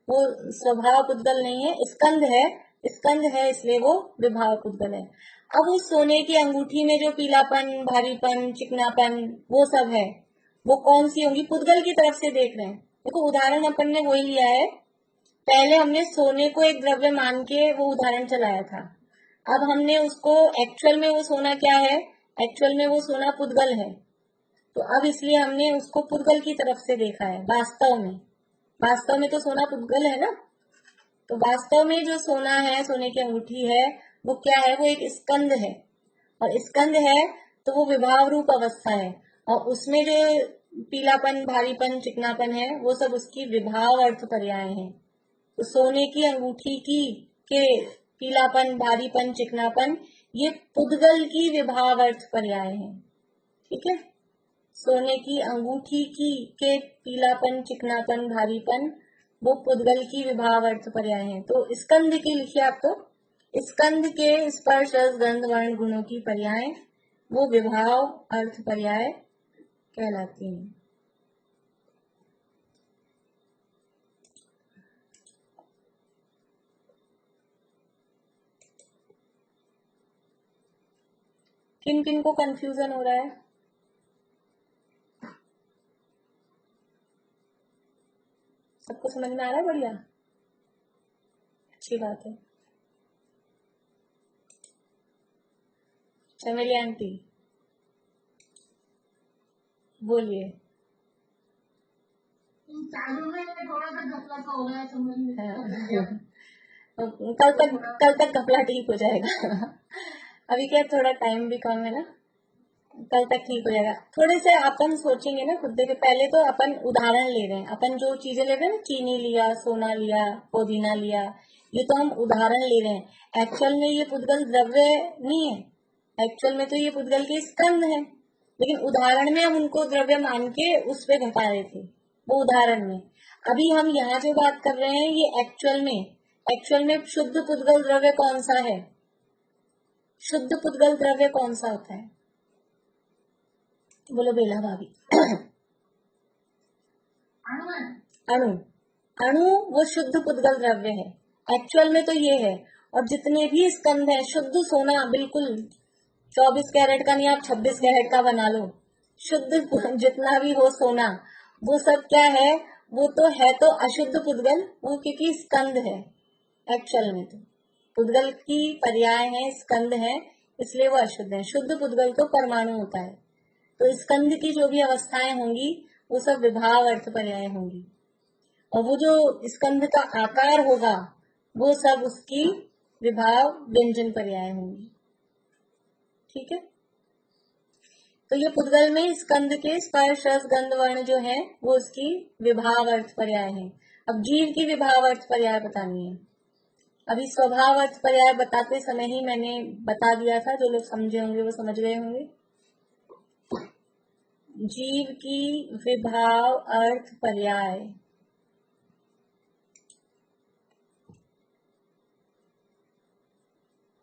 वो स्वभाव पुद्गल नहीं है, स्कंद है। स्कंद है इसलिए वो विभाव पुद्गल है। अब उस सोने की अंगूठी में जो पीलापन, भारीपन, चिकनापन वो सब है, वो कौन सी होंगी? पुद्गल की तरफ से देख रहे हैं। देखो उदाहरण अपन ने वही लिया है, पहले हमने सोने को एक द्रव्य मान के वो उदाहरण चलाया था। अब हमने उसको एक्चुअल में वो सोना क्या है? एक्चुअल में वो सोना पुद्गल है, तो अब इसलिए हमने उसको पुद्गल की तरफ से देखा है। वास्तव में तो सोना पुद्गल है ना, तो वास्तव में जो सोना है, सोने की अंगूठी है, वो क्या है? वो एक स्कंद है, और स्कंद है तो वो विभाव रूप अवस्था है, और उसमें जो पीलापन, भारीपन, चिकनापन है वो सब उसकी विभाव अर्थ पर्याय है। तो सोने की अंगूठी की के पीलापन, भारीपन, चिकनापन ये पुद्गल की विभाव अर्थ पर्याय है। ठीक है, सोने की अंगूठी की के पीलापन, चिकनापन, भारीपन वो पुद्गल की विभाव अर्थ पर्याय है। तो स्कंद की लिखिए आप, तो स्कंद के स्पर्श रस गंध वर्ण गुणों की पर्याय वो विभाव अर्थ पर्याय कहलाती हैं। किन किन को कंफ्यूजन हो रहा है? सबको समझ में आ रहा है? बढ़िया, अच्छी बात है। चमेली आंटी बोलिए। चालू में थोड़ा सा घपला सा हो गया, समझ में कल तक कपड़ा ठीक हो जाएगा। अभी क्या थोड़ा टाइम भी कम है ना, कल तक ठीक हो जाएगा। थोड़े से अपन सोचेंगे ना खुद देखे, पहले तो अपन उदाहरण ले रहे हैं, अपन जो चीजें ले रहे हैं, चीनी लिया, सोना लिया, पुदीना लिया, ये तो हम उदाहरण ले रहे हैं। एक्चुअल में ये पुद्गल द्रव्य नहीं है, एक्चुअल में तो ये पुद्गल के स्कंद है, लेकिन उदाहरण में हम उनको द्रव्य मान के उस पे घटा रहे थे, वो उदाहरण में। अभी हम यहाँ जो बात कर रहे हैं ये एक्चुअल में शुद्ध पुद्गल द्रव्य कौन सा है? शुद्ध पुद्गल द्रव्य कौन सा होता है? बोलो बेला भाभी। अणु। अणु वो शुद्ध पुद्गल द्रव्य है, एक्चुअल में तो ये है। और जितने भी स्कंद है, शुद्ध सोना, बिल्कुल 24 कैरेट का नहीं, आप 26 कैरेट का बना लो, शुद्ध जितना भी हो सोना, वो सब क्या है? वो तो अशुद्ध पुद्गल, वो क्योंकि स्कंद है। एक्चुअल में तो पुद्गल की पर्याय है, स्कंद है, इसलिए वो अशुद्ध है। शुद्ध पुद्गल तो परमाणु होता है। तो स्कंद की जो भी अवस्थाएं होंगी वो सब विभाव अर्थ पर्याय होंगी, और वो जो स्कंद का आकार होगा वो सब उसकी विभाव व्यंजन पर्याय होंगी। ठीक है, तो ये पुद्गल में स्कंद के स्पर्श रस गंध वर्ण जो है वो उसकी विभाव अर्थ पर्याय है। अब जीव की विभाव अर्थ पर्याय बतानी है। अभी स्वभाव अर्थ पर्याय बताते समय ही मैंने बता दिया था, जो लोग समझे होंगे वो समझ गए होंगे। जीव की विभाव अर्थ पर्याय।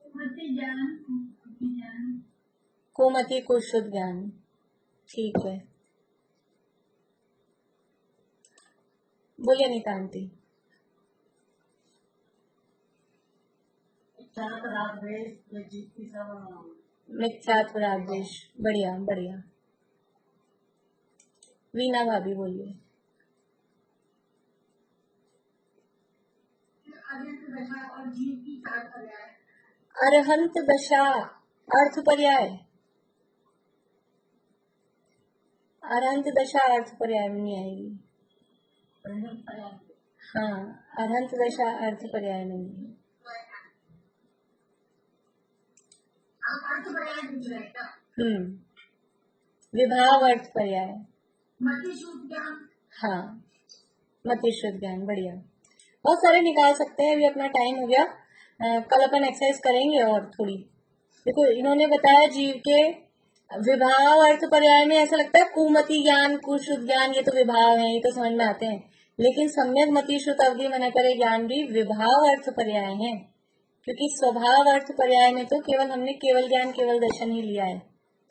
कुमति ज्ञान, कुमति ज्ञान, कुमति को शुद्ध ज्ञान। ठीक है, बोलिए नीता आंटी। मिथ्यात्व रागद्वेष, बढ़िया बढ़िया। वीना भाभी बोलिए। अनंत दशा और जीव की चार पर्याय। अरहंत दशा अर्थ पर्याय। अरहंत दशा अर्थ पर्याय में नहीं आएगी। हाँ, अरहंत दशा अर्थ पर्याय में नहीं है। आप अर्थ पर्याय पूछ रहे हैं क्या? विभाव अर्थ पर्याय। मति शुद्ध ज्ञान। हाँ, मति शुद्ध ज्ञान, बढ़िया। बहुत सारे निकाल सकते हैं, अभी अपना टाइम हो गया। कल अपन एक्सरसाइज करेंगे और थोड़ी। देखो, इन्होंने बताया जीव के विभाव अर्थ पर्याय में ऐसा लगता है कुमति ज्ञान, कुशुद्ध ज्ञान, ये तो विभाव है, ये तो समझ में आते हैं। लेकिन सम्यक मति श्रुत अवधि मन करे ज्ञान भी विभाव अर्थ पर्याय है, क्योंकि स्वभाव अर्थ पर्याय में तो केवल हमने केवल ज्ञान केवल दर्शन ही लिया है।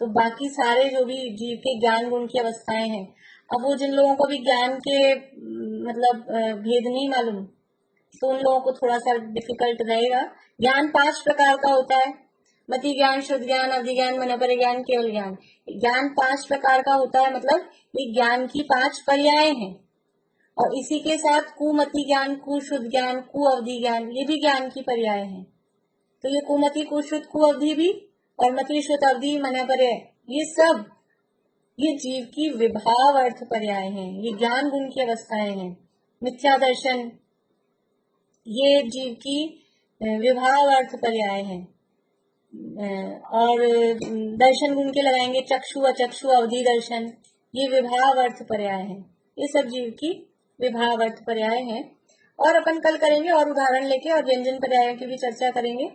तो बाकी सारे जो भी जीव के ज्ञान गुण की अवस्थाएं हैं, अब वो जिन लोगों को भी ज्ञान के मतलब भेद नहीं मालूम, तो उन लोगों को थोड़ा सा डिफिकल्ट रहेगा। ज्ञान 5 प्रकार का होता है। मति ज्ञान, शुद्ध ज्ञान, अवधि ज्ञान, मनोपर ज्ञान, केवल ज्ञान। ज्ञान 5 प्रकार का होता है, मतलब ये ज्ञान की 5 पर्याय हैं। और इसी के साथ कुमति ज्ञान, कुशुद्ध ज्ञान, कुअवधि ज्ञान, ये भी ज्ञान की पर्याय हैं। तो ये कुमति, कुशुद्ध, कुअवधि भी और मति शुद्ध अवधि मनोपर्य, ये सब ये जीव की विभाव अर्थ पर्याय हैं। ये ज्ञान गुण की अवस्थाएं हैं। मिथ्या दर्शन ये जीव की विभाव अर्थ पर्याय हैं। और दर्शन गुण के लगाएंगे चक्षु, अचक्षु, अवधि दर्शन, ये विभाव अर्थ पर्याय हैं। ये सब जीव की विभाव अर्थ पर्याय हैं। और अपन कल करेंगे और उदाहरण लेके और व्यंजन पर्यायों की भी चर्चा करेंगे।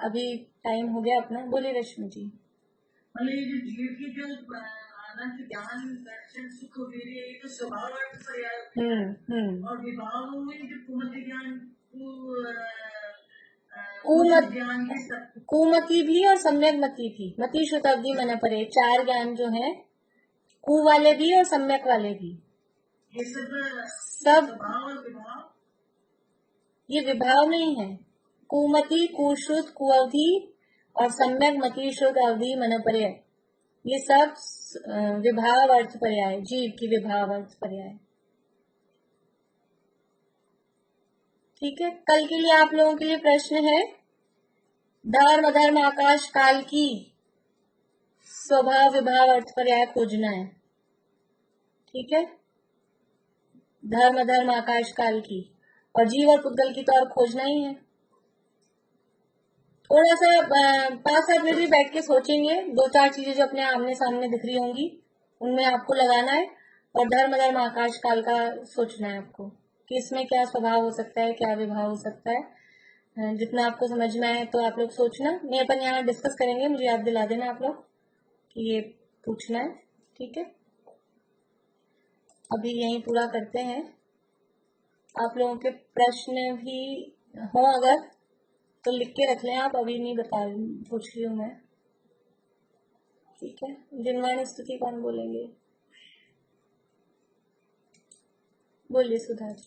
अभी टाइम हो गया अपना। बोलिए रश्मि जी। ये जीव की जो अनंत ज्ञान, दर्शन, सुख वगैरह, ये तो स्वभाव अर्थ पर्याय। और विभाव में जो कुमति ज्ञान, कुमति भी और सम्यक मति भी, मति श्रुत अवधि मन परे, 4 ज्ञान जो है, कु वाले भी और सम्यक वाले भी, ये सब विभाव, ये विभाव नहीं है। कुमति, कुश्रुत, कुअवधि और सम्यक मति श्रुत अवधि मन परे, ये सब विभाव अर्थ पर्याय, जीव की विभाव अर्थ पर्याय। ठीक है, कल के लिए आप लोगों के लिए प्रश्न है, धर्म अधर्म आकाश काल की स्वभाव विभाव अर्थ पर्याय खोजना है। ठीक है, धर्म अधर्म आकाश काल की, और जीव और पुद्गल की तो और खोजना ही है। थोड़ा सा 5-7 मिनट भी बैठ के सोचेंगे, 2-4 चीजें जो अपने आमने सामने दिख रही होंगी उनमें आपको लगाना है, और धर्म अधर्म आकाश काल का सोचना है आपको कि इसमें क्या स्वभाव हो सकता है, क्या विभाव हो सकता है। जितना आपको समझ में आए तो आप लोग सोचना, नहीं अपन यहाँ डिस्कस करेंगे, मुझे याद दिला देना आप लोग कि ये पूछना है। ठीक है, अभी यही पूरा करते हैं। आप लोगों के प्रश्न भी हो अगर तो लिख के रख लें आप, अभी नहीं पूछ रही हूँ मैं। ठीक है, जिनवाणी स्तुति कौन बोलेंगे? बोलिए सुधा जी।